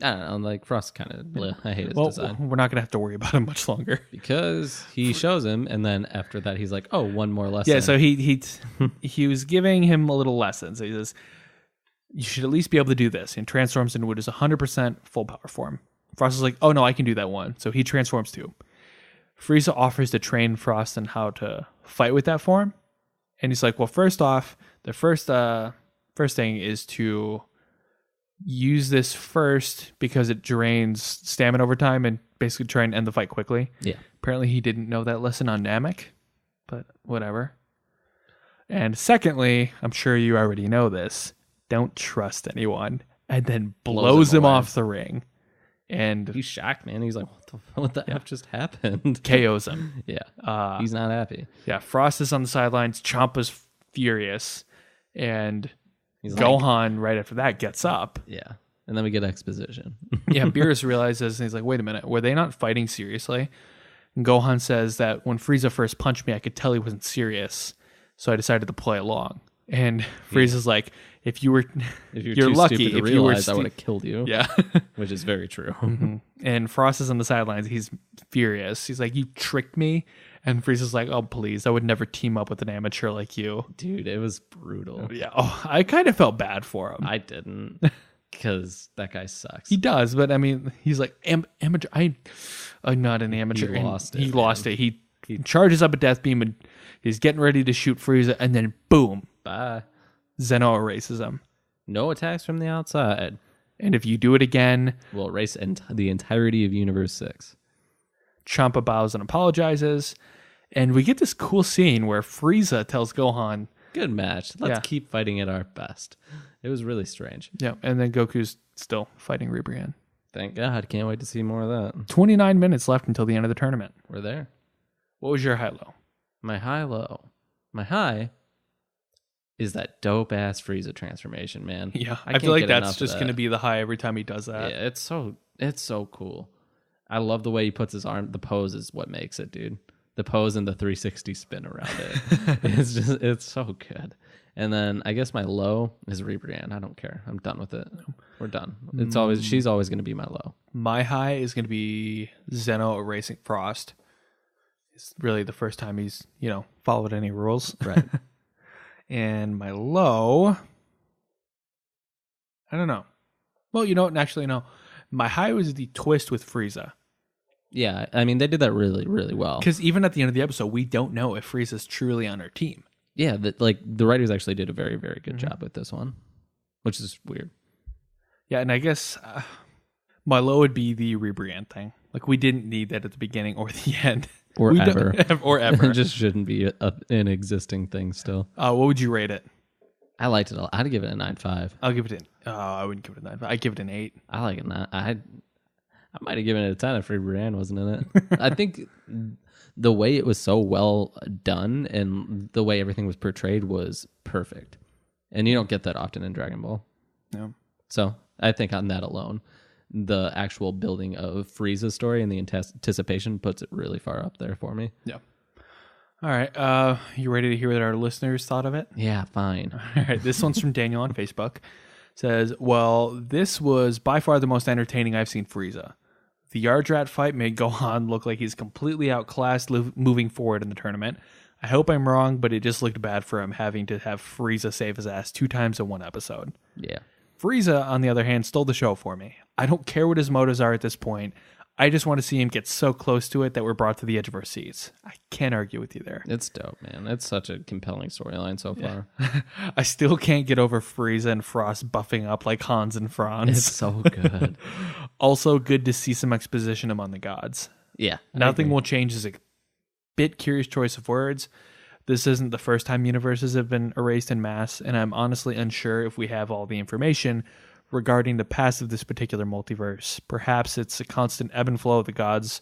I don't know. Like Frost kind of. I hate his design. We're not gonna have to worry about him much longer because he shows him, and then after that, he's like, "Oh, one more lesson." Yeah. So he was giving him a little lesson. So he says, "You should at least be able to do this." And transforms into his 100% full power form. Frost is like, "Oh no, I can do that one." So he transforms too. Frieza offers to train Frost on how to fight with that form, and he's like, "Well, first off, the first thing is to use this first because it drains stamina over time and basically try and end the fight quickly." Yeah. Apparently he didn't know that lesson on Namek, but whatever. And secondly, I'm sure you already know this, don't trust anyone, and then blows him off the ring. And he's shocked, man. He's like, what the F just happened? KOs him. Yeah. He's not happy. Yeah. Frost is on the sidelines. Champa's furious. And Gohan, right after that, gets up. Yeah. And then we get exposition. Yeah. Beerus realizes, and he's like, wait a minute. Were they not fighting seriously? And Gohan says that when Frieza first punched me, I could tell he wasn't serious. So I decided to play along. And Frieza's like, if you're too lucky, stupid to if realize I would have killed you. Yeah. Which is very true. Mm-hmm. And Frost is on the sidelines. He's furious. He's like, you tricked me. And Frieza's like, oh, please. I would never team up with an amateur like you. Dude, it was brutal. Yeah. Oh, I kind of felt bad for him. I didn't. Because that guy sucks. He does. But I mean, he's like, amateur. I'm not an amateur. He lost it. He lost it. He charges up a death beam and he's getting ready to shoot Frieza. And then boom. Bye. Zeno erases him. No attacks from the outside. And if you do it again, we'll erase the entirety of Universe 6. Champa bows and apologizes. And we get this cool scene where Frieza tells Gohan, good match. Let's keep fighting at our best. It was really strange. Yeah. And then Goku's still fighting Ribrianne. Thank God. Can't wait to see more of that. 29 minutes left until the end of the tournament. We're there. What was your high-low? My high-low. My high is that dope-ass Frieza transformation, man. Yeah, I feel like that's just going to be the high every time he does that. Yeah, it's so cool. I love the way he puts his arm. The pose is what makes it, dude. The pose and the 360 spin around it. It's so good. And then I guess my low is Ribrianne. I don't care. I'm done with it. We're done. She's always going to be my low. My high is going to be Zeno erasing Frost. It's really the first time he's, followed any rules. Right. And my low, I don't know. Well, actually, no. My high was the twist with Frieza. Yeah, I mean, they did that really, really well. Because even at the end of the episode, we don't know if Frieza's truly on our team. Yeah, the writers actually did a very, very good job with this one, which is weird. Yeah, and I guess my low would be the rebrand thing. Like, we didn't need that at the beginning or the end. Or ever. Or ever. It just shouldn't be an existing thing still. What would you rate it? I liked it a lot. I'd give it a 9.5. I'll give it I wouldn't give it a 9. I'd give it an 8. I like it. I might have given it a 10 if Brienne wasn't in it. I think the way it was so well done and the way everything was portrayed was perfect. And you don't get that often in Dragon Ball. No. So I think on that alone, the actual building of Frieza's story and the anticipation puts it really far up there for me. Yeah. All right. You ready to hear what our listeners thought of it? Yeah, fine. All right. This one's from Daniel on Facebook. Says, well, this was by far the most entertaining I've seen Frieza. The Yardrat fight made Gohan look like he's completely outclassed moving forward in the tournament. I hope I'm wrong, but it just looked bad for him having to have Frieza save his ass 2 times in one episode. Yeah. Frieza, on the other hand, stole the show for me. I don't care what his motives are at this point. I just want to see him get so close to it that we're brought to the edge of our seats. I can't argue with you there. It's dope, man. It's such a compelling storyline so far. I still can't get over Frieza and Frost buffing up like Hans and Franz. It's so good. Also, good to see some exposition among the gods. Yeah. Nothing will change is a bit curious choice of words. This isn't the first time universes have been erased en masse, and I'm honestly unsure if we have all the information regarding the past of this particular multiverse. Perhaps it's a constant ebb and flow of the gods.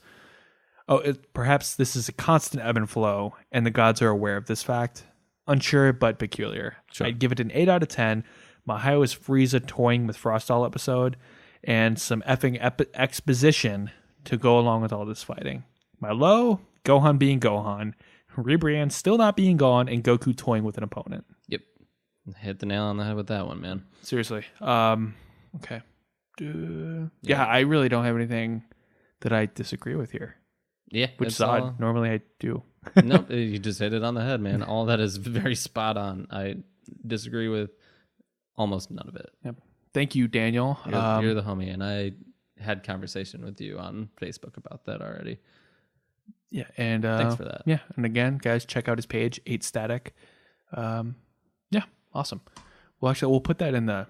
Perhaps this is a constant ebb and flow, and the gods are aware of this fact. Unsure, but peculiar. Sure. I'd give it an 8 out of 10. My high was Frieza toying with Frost all episode, and some effing exposition to go along with all this fighting. My low, Gohan being Gohan, Ribrianne still not being gone, and Goku toying with an opponent. Yep. Hit the nail on the head with that one, man. Seriously. Okay. Yeah, I really don't have anything that I disagree with here. Yeah. Which is odd. Normally I do. Nope, you just hit it on the head, man. All that is very spot on. I disagree with almost none of it. Yep. Thank you, Daniel. You're the homie, and I had conversation with you on Facebook about that already. Yeah, and thanks for that. Yeah, and again, guys, check out his page, 8 Static. Yeah, awesome. Well, actually, we'll put that in the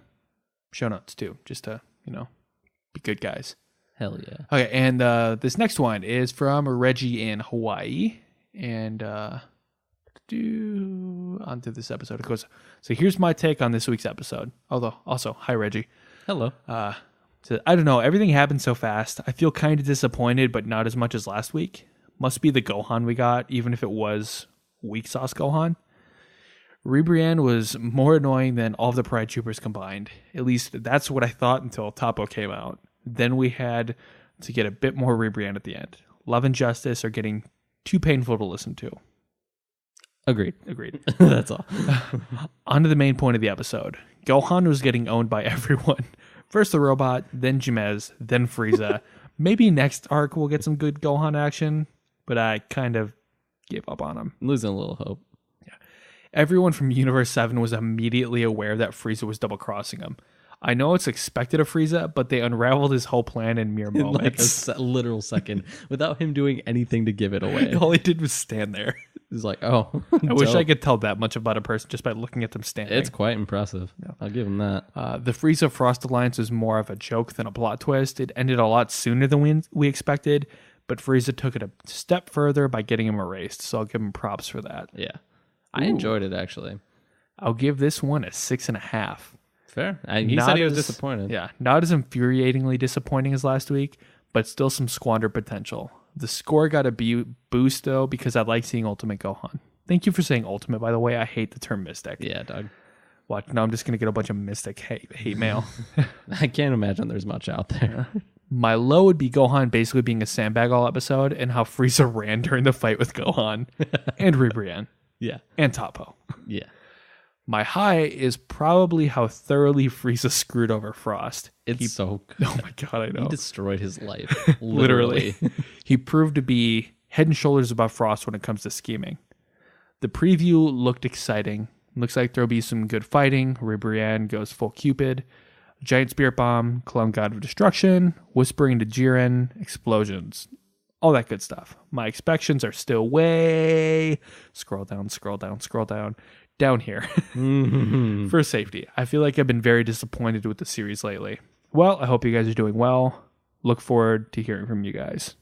show notes too, just to be good guys. Hell yeah. Okay, and this next one is from Reggie in Hawaii, and onto this episode. It goes, so here's my take on this week's episode. Although, also, hi Reggie. Hello. So, I don't know, everything happened so fast. I feel kind of disappointed, but not as much as last week. Must be the Gohan we got, even if it was weak sauce Gohan. Ribrianne was more annoying than all of the Pride Troopers combined. At least that's what I thought until Topo came out. Then we had to get a bit more Ribrianne at the end. Love and Justice are getting too painful to listen to. Agreed. That's all. On to the main point of the episode. Gohan was getting owned by everyone. First the robot, then Jimez, then Frieza. Maybe next arc we'll get some good Gohan action, but I kind of gave up on him. I'm losing a little hope. Yeah. Everyone from Universe 7 was immediately aware that Frieza was double-crossing him. I know it's expected of Frieza, but they unraveled his whole plan in mere moments. Like a literal second, without him doing anything to give it away. All he did was stand there. He's like, oh. I wish I could tell that much about a person just by looking at them standing. It's quite impressive. Yeah. I'll give him that. The Frieza Frost alliance was more of a joke than a plot twist. It ended a lot sooner than we expected, but Frieza took it a step further by getting him erased, so I'll give him props for that. Yeah. I enjoyed it, actually. I'll give this one a 6.5. Fair. He said he was disappointed. Yeah, not as infuriatingly disappointing as last week, but still some squandered potential. The score got a boost, though, because I like seeing Ultimate Gohan. Thank you for saying Ultimate, by the way. I hate the term Mystic. Yeah, dog. What? No, I'm just going to get a bunch of Mystic hate mail. I can't imagine there's much out there. My low would be Gohan basically being a sandbag all episode, and how Frieza ran during the fight with Gohan and Ribrianne. Yeah. And Topo. Yeah. My high is probably how thoroughly Frieza screwed over Frost. It's so good. Oh my god, I know. He destroyed his life. Literally. He proved to be head and shoulders above Frost when it comes to scheming. The preview looked exciting. Looks like there'll be some good fighting. Ribrianne goes full Cupid. Giant Spirit Bomb, Clone God of Destruction, Whispering to Jiren, explosions. all that good stuff. My expectations are still way scroll down down here for safety. I feel like I've been very disappointed with the series lately. Well, I hope you guys are doing well. Look forward to hearing from you guys.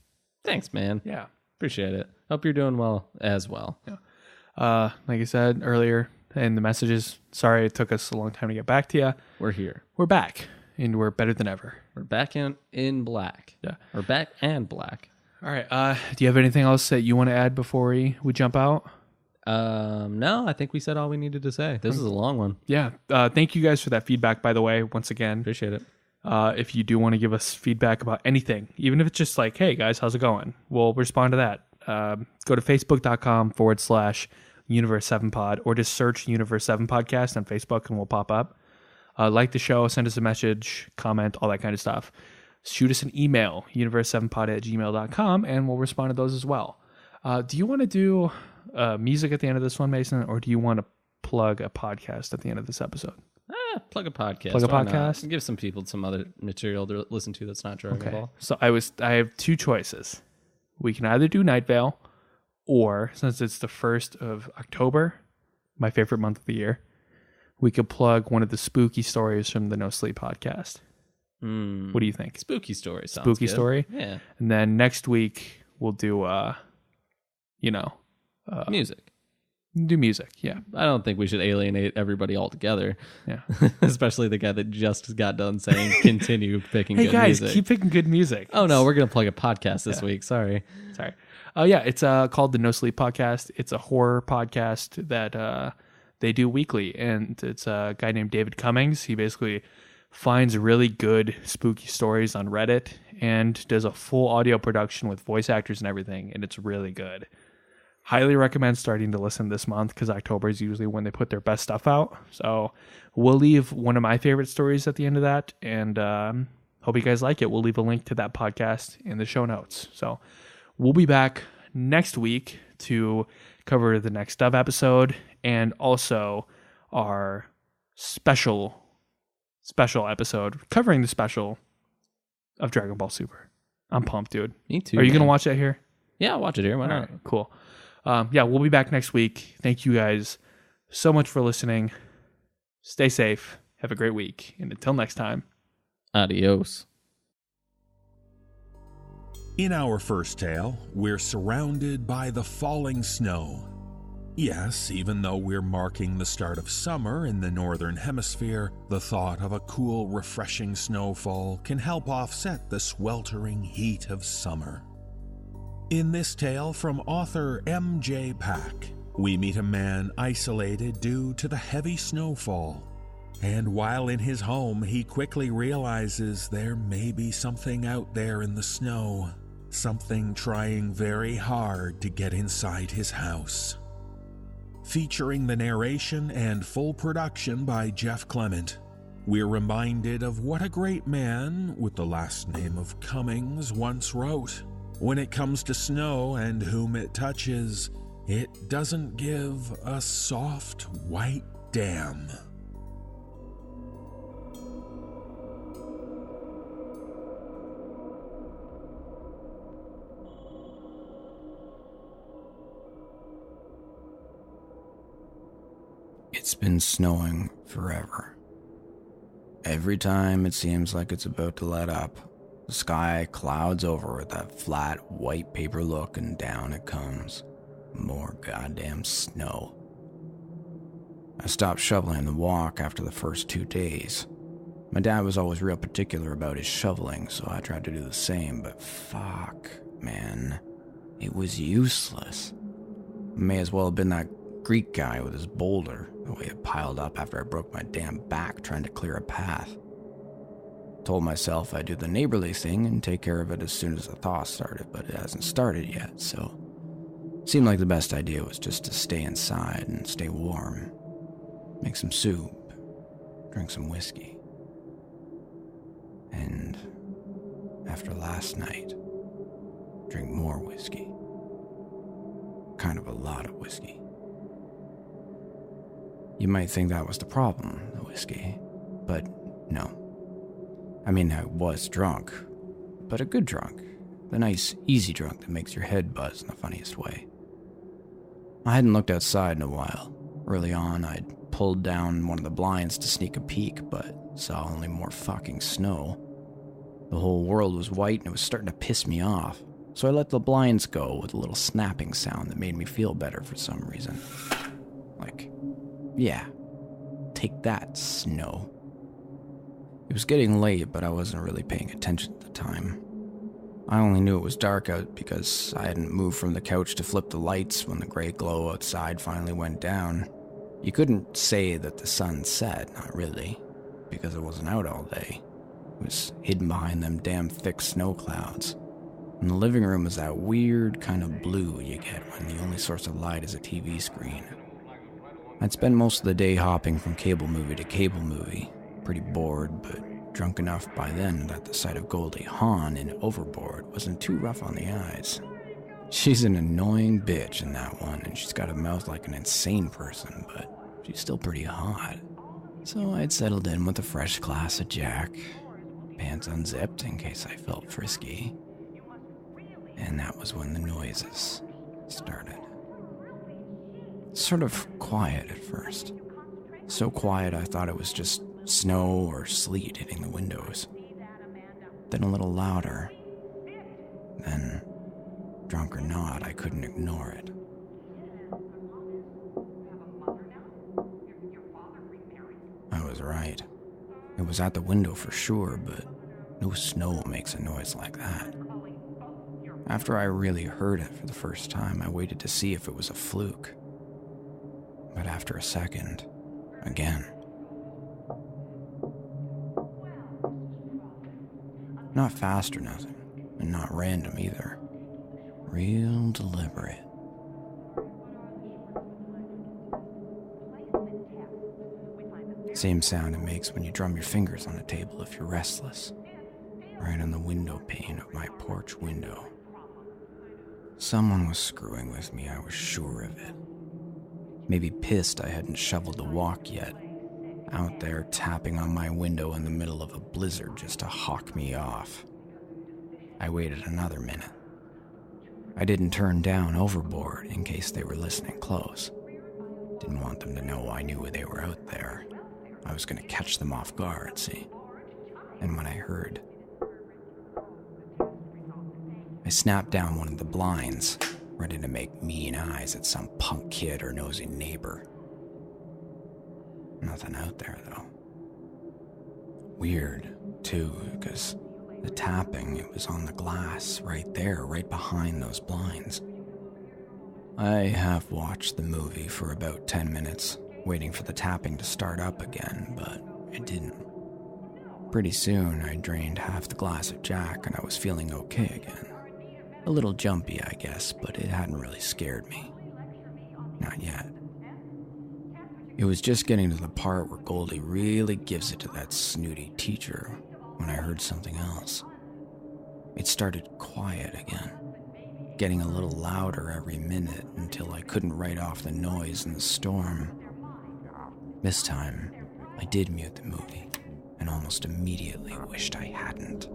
Thanks, man. Yeah. Appreciate it. Hope you're doing well as well. Yeah. Like I said earlier in the messages, sorry it took us a long time to get back to you. We're here. We're back, and we're better than ever. We're back in black. Yeah. We're back and black. All right. Do you have anything else that you want to add before we jump out? No, I think we said all we needed to say. This is a long one. Yeah. Thank you guys for that feedback, by the way, once again. Appreciate it. If you do want to give us feedback about anything, even if it's just like, hey guys, how's it going? We'll respond to that. Go to facebook.com/Universe7pod or just search Universe 7 Podcast on Facebook and we'll pop up. Like the show, send us a message, comment, all that kind of stuff. Shoot us an email, universe7pod@gmail.com, and we'll respond to those as well. Do you want to do music at the end of this one, Mason, or do you want to plug a podcast at the end of this episode? Plug a podcast. Plug a podcast? Give some people some other material to listen to that's not Dragon Ball. So I have two choices. We can either do Night Vale, or since it's the 1st of October, my favorite month of the year, we could plug one of the spooky stories from the NoSleep podcast. What do you think? Spooky story. Sounds Spooky good. story? Yeah. And then next week we'll do Music. Do music, yeah. I don't think we should alienate everybody altogether. Yeah. Especially the guy that just got done saying continue picking Hey good guys, music. keep picking good music. Oh no, we're gonna plug a podcast this week. Sorry. Yeah, it's called the No Sleep Podcast. It's a horror podcast that they do weekly, and it's a guy named David Cummings. He basically finds really good spooky stories on Reddit and does a full audio production with voice actors and everything, and it's really good. Highly recommend starting to listen this month because October is usually when they put their best stuff out. So we'll leave one of my favorite stories at the end of that, and hope you guys like it. We'll leave a link to that podcast in the show notes. So we'll be back next week to cover the next Dove episode and also our special episode covering the special of Dragon Ball Super. I'm pumped, dude. Me too. Are you going to watch that here? Yeah, I'll watch it here. Why not? All right, cool. We'll be back next week. Thank you guys so much for listening. Stay safe. Have a great week. And until next time, adios. In our first tale, we're surrounded by the falling snow. Yes, even though we're marking the start of summer in the northern hemisphere, the thought of a cool, refreshing snowfall can help offset the sweltering heat of summer. In this tale from author M.J. Pack, we meet a man isolated due to the heavy snowfall. And while in his home, he quickly realizes there may be something out there in the snow, something trying very hard to get inside his house. Featuring the narration and full production by Jeff Clement, we're reminded of what a great man with the last name of Cummings once wrote. When it comes to snow and whom it touches, it doesn't give a soft white damn. It's been snowing forever. Every time it seems like it's about to let up, the sky clouds over with that flat, white paper look, and down it comes. More goddamn snow. I stopped shoveling the walk after the first 2 days. My dad was always real particular about his shoveling, so I tried to do the same, but fuck, man. It was useless. I may as well have been that Greek guy with his boulder, the way it piled up after I broke my damn back trying to clear a path. Told myself I'd do the neighborly thing and take care of it as soon as the thaw started, but it hasn't started yet, so it seemed like the best idea was just to stay inside and stay warm. Make some soup, drink some whiskey. And after last night, drink more whiskey. Kind of a lot of whiskey. You might think that was the problem, the whiskey, but no. I mean, I was drunk, but a good drunk. The nice, easy drunk that makes your head buzz in the funniest way. I hadn't looked outside in a while. Early on, I'd pulled down one of the blinds to sneak a peek, but saw only more fucking snow. The whole world was white and it was starting to piss me off, so I let the blinds go with a little snapping sound that made me feel better for some reason. Like, yeah, take that, snow. It was getting late, but I wasn't really paying attention at the time. I only knew it was dark out because I hadn't moved from the couch to flip the lights when the gray glow outside finally went down. You couldn't say that the sun set, not really, because it wasn't out all day. It was hidden behind them damn thick snow clouds. And the living room was that weird kind of blue you get when the only source of light is a TV screen. I'd spent most of the day hopping from cable movie to cable movie, pretty bored, but drunk enough by then that the sight of Goldie Hawn in Overboard wasn't too rough on the eyes. She's an annoying bitch in that one, and she's got a mouth like an insane person, but she's still pretty hot. So I'd settled in with a fresh glass of Jack, pants unzipped in case I felt frisky. And that was when the noises started. Sort of quiet at first. So quiet I thought it was just snow or sleet hitting the windows. Then a little louder. Then, drunk or not, I couldn't ignore it. I was right. It was at the window for sure, but no snow makes a noise like that. After I really heard it for the first time, I waited to see if it was a fluke. But after a second, again. Not fast or nothing, and not random either. Real deliberate. Same sound it makes when you drum your fingers on a table if you're restless. Right on the window pane of my porch window. Someone was screwing with me, I was sure of it. Maybe pissed I hadn't shoveled the walk yet. Out there tapping on my window in the middle of a blizzard just to hawk me off. I waited another minute. I didn't turn down Overboard in case they were listening close. Didn't want them to know I knew they were out there. I was going to catch them off guard, see? And when I heard, I snapped down one of the blinds, ready to make mean eyes at some punk kid or nosy neighbor. Nothing out there, though. Weird, too, because the tapping, it was on the glass right there, right behind those blinds. I half watched the movie for about 10 minutes, waiting for the tapping to start up again, but it didn't. Pretty soon, I drained half the glass of Jack and I was feeling okay again. A little jumpy, I guess, but it hadn't really scared me. Not yet. It was just getting to the part where Goldie really gives it to that snooty teacher when I heard something else. It started quiet again, getting a little louder every minute until I couldn't write off the noise and the storm. This time, I did mute the movie and almost immediately wished I hadn't.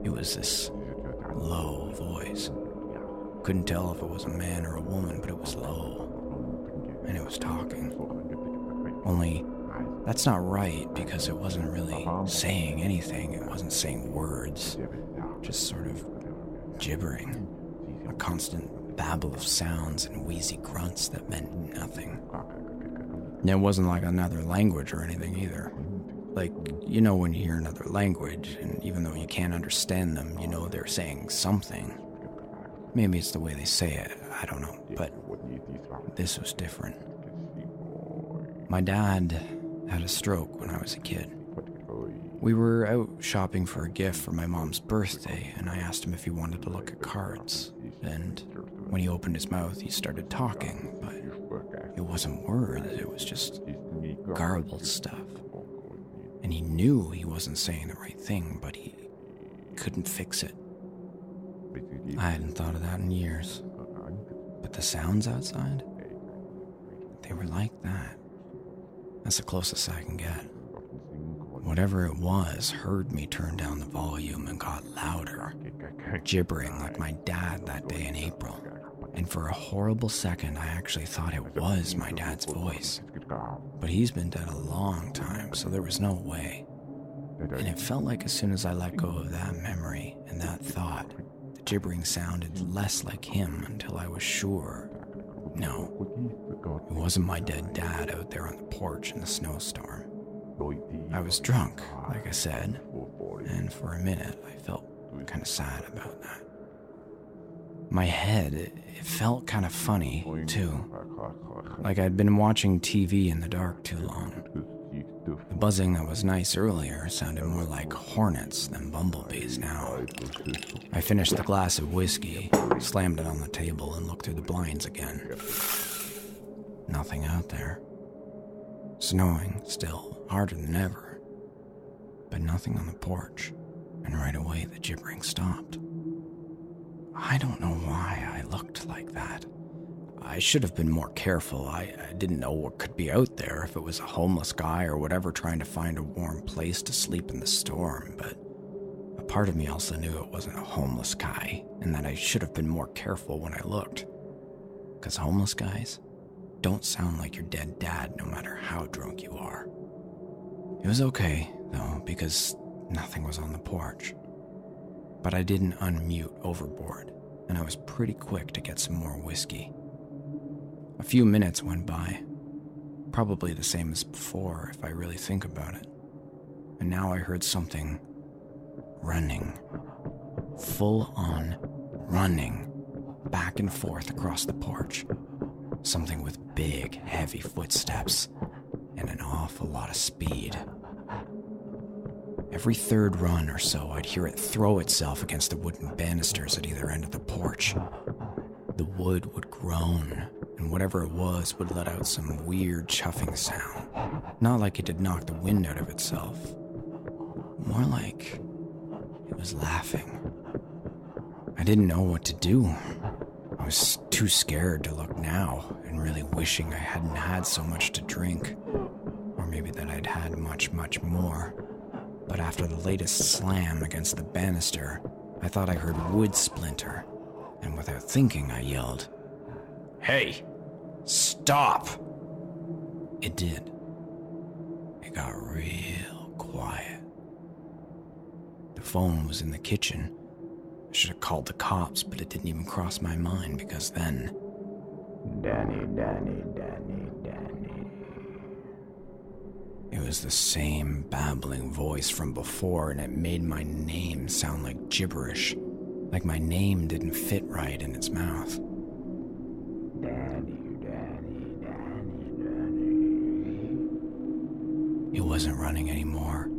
It was this low voice. Couldn't tell if it was a man or a woman, but it was low. And it was talking. Only, that's not right because it wasn't really saying anything. It wasn't saying words. Just sort of gibbering. A constant babble of sounds and wheezy grunts that meant nothing. And it wasn't like another language or anything either. Like, you know when you hear another language, and even though you can't understand them, you know they're saying something. Maybe it's the way they say it, I don't know, but this was different. My dad had a stroke when I was a kid. We were out shopping for a gift for my mom's birthday, and I asked him if he wanted to look at cards. And when he opened his mouth, he started talking, but it wasn't words, it was just garbled stuff. And he knew he wasn't saying the right thing, but he couldn't fix it. I hadn't thought of that in years. But the sounds outside, they were like that. That's the closest I can get. Whatever it was heard me turn down the volume and got louder, gibbering like my dad that day in April. And for a horrible second, I actually thought it was my dad's voice. But he's been dead a long time, so there was no way. And it felt like as soon as I let go of that memory and that thought, the gibbering sounded less like him until I was sure. No, it wasn't my dead dad out there on the porch in the snowstorm. I was drunk, like I said, and for a minute I felt kind of sad about that. My head, it felt kind of funny, too. Like I'd been watching TV in the dark too long. The buzzing that was nice earlier sounded more like hornets than bumblebees now. I finished the glass of whiskey, slammed it on the table, and looked through the blinds again. Nothing out there. Snowing still, harder than ever. But nothing on the porch, and right away the gibbering stopped. I don't know why I looked like that. I should have been more careful. I didn't know what could be out there, if it was a homeless guy or whatever trying to find a warm place to sleep in the storm, but a part of me also knew it wasn't a homeless guy, and that I should have been more careful when I looked. Because homeless guys don't sound like your dead dad no matter how drunk you are. It was okay, though, because nothing was on the porch. But I didn't unmute overboard, and I was pretty quick to get some more whiskey. A few minutes went by, probably the same as before if I really think about it. And now I heard something running, full on running, back and forth across the porch. Something with big, heavy footsteps and an awful lot of speed. Every third run or so, I'd hear it throw itself against the wooden banisters at either end of the porch. The wood would groan, and whatever it was would let out some weird chuffing sound. Not like it had knocked the wind out of itself. More like it was laughing. I didn't know what to do. I was too scared to look now, and really wishing I hadn't had so much to drink. Or maybe that I'd had much, much more. But after the latest slam against the banister, I thought I heard wood splinter, and without thinking I yelled, "Hey, stop!" It did. It got real quiet. The phone was in the kitchen. I should have called the cops, but it didn't even cross my mind because then... Danny. It was the same babbling voice from before, and it made my name sound like gibberish. Like my name didn't fit right in its mouth. Danny. It wasn't running anymore.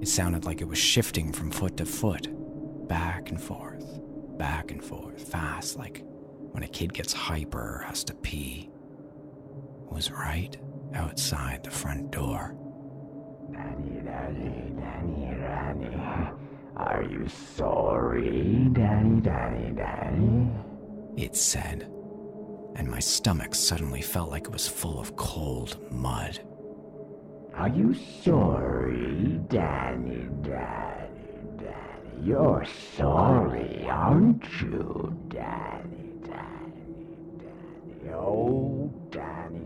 It sounded like it was shifting from foot to foot. Back and forth, fast, like when a kid gets hyper or has to pee. It was right outside the front door. Danny, are you sorry, Danny? It said, and my stomach suddenly felt like it was full of cold mud. Are you sorry, Danny? You're sorry, aren't you, Danny? Oh, Danny.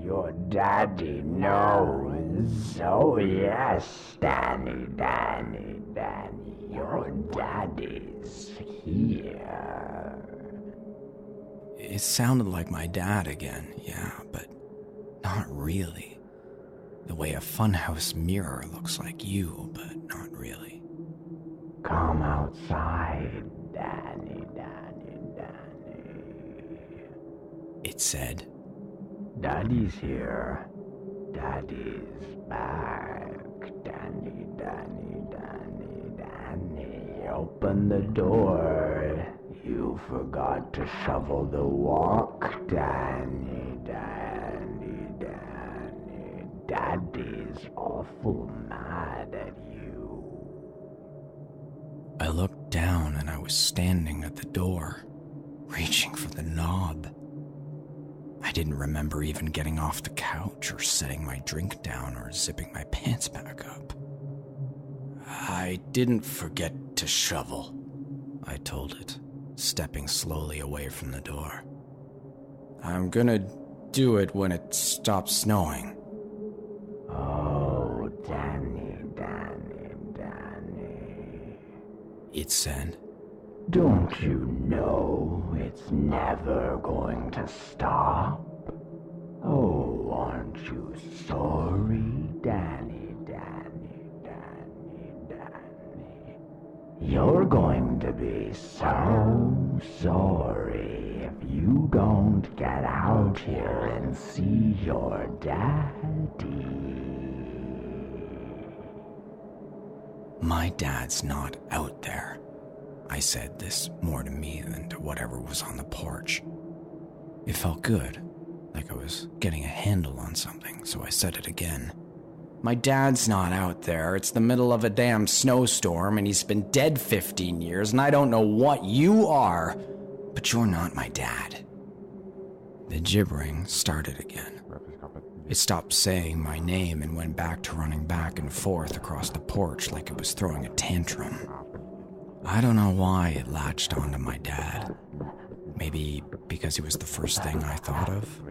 Your daddy knows. Oh, yes, Danny. Your daddy's here. It sounded like my dad again, yeah, but not really. The way a funhouse mirror looks like you, but not really. Come outside, Danny. It said. Daddy's here. Daddy's back. Danny. Open the door. You forgot to shovel the walk, Danny. Daddy's awful mad at you. I looked down and I was standing at the door, reaching for the knob. I didn't remember even getting off the couch or setting my drink down or zipping my pants back up. I didn't forget to shovel, I told it, stepping slowly away from the door. I'm gonna do it when it stops snowing. Oh, Danny. It said. Don't you know it's never going to stop? Oh, aren't you sorry, Danny? You're going to be so sorry if you don't get out here and see your daddy. My dad's not out there. I said this more to me than to whatever was on the porch. It felt good, like I was getting a handle on something, so I said it again. My dad's not out there. It's the middle of a damn snowstorm, and he's been dead 15 years, and I don't know what you are, but you're not my dad. The gibbering started again. It stopped saying my name and went back to running back and forth across the porch like it was throwing a tantrum. I don't know why it latched onto my dad. Maybe because he was the first thing I thought of.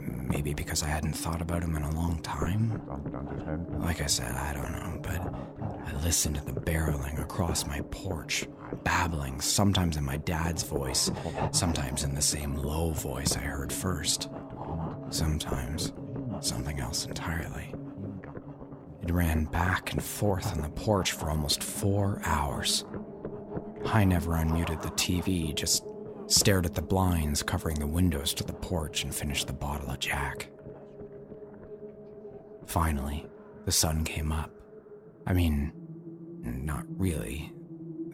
Maybe because I hadn't thought about him in a long time. Like I said, I don't know, but I listened to the barreling across my porch, babbling, sometimes in my dad's voice, sometimes in the same low voice I heard first, sometimes something else entirely. It ran back and forth on the porch for almost 4 hours. I never unmuted the TV, just stared at the blinds covering the windows to the porch and finished the bottle of Jack. Finally, the sun came up. I mean, not really.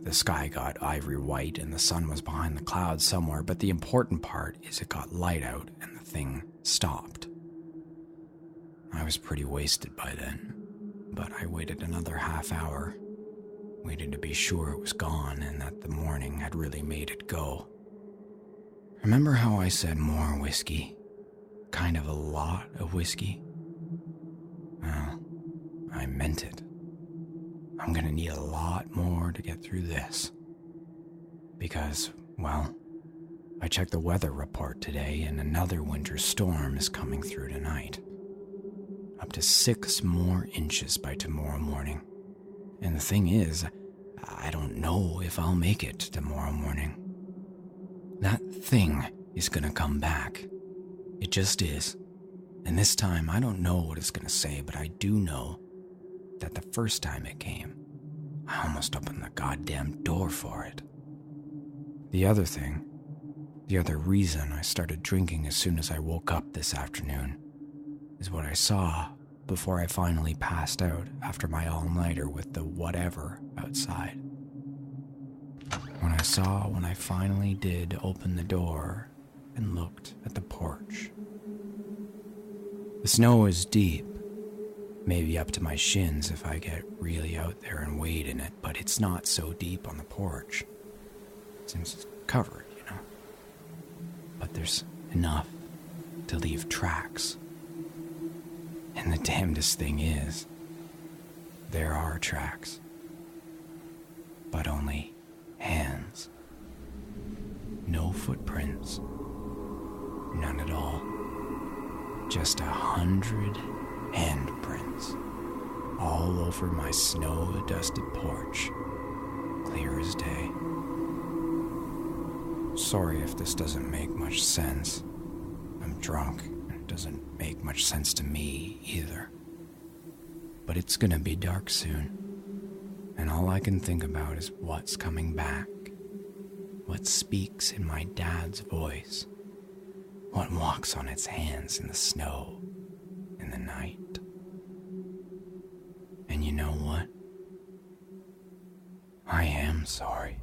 The sky got ivory white and the sun was behind the clouds somewhere, but the important part is it got light out and the thing stopped. I was pretty wasted by then, but I waited another half hour, waited to be sure it was gone and that the morning had really made it go. Remember how I said more whiskey? Kind of a lot of whiskey? Well, I meant it. I'm gonna need a lot more to get through this. Because, well, I checked the weather report today and another winter storm is coming through tonight. Up to 6 more inches by tomorrow morning. And the thing is, I don't know if I'll make it tomorrow morning. That thing is gonna come back. It just is. And this time, I don't know what it's gonna say, but I do know that the first time it came, I almost opened the goddamn door for it. The other thing, the other reason I started drinking as soon as I woke up this afternoon, is what I saw before I finally passed out after my all-nighter with the whatever outside. When I finally did open the door and looked at the porch. The snow is deep, maybe up to my shins if I get really out there and wade in it, but it's not so deep on the porch, since it's covered, you know. But there's enough to leave tracks. And the damnedest thing is, there are tracks, but only hands. No footprints. None at all. Just 100 handprints. All over my snow-dusted porch. Clear as day. Sorry if this doesn't make much sense. I'm drunk, and it doesn't make much sense to me either. But it's gonna be dark soon. And all I can think about is what's coming back. What speaks in my dad's voice. What walks on its hands in the snow in the night. And you know what? I am sorry.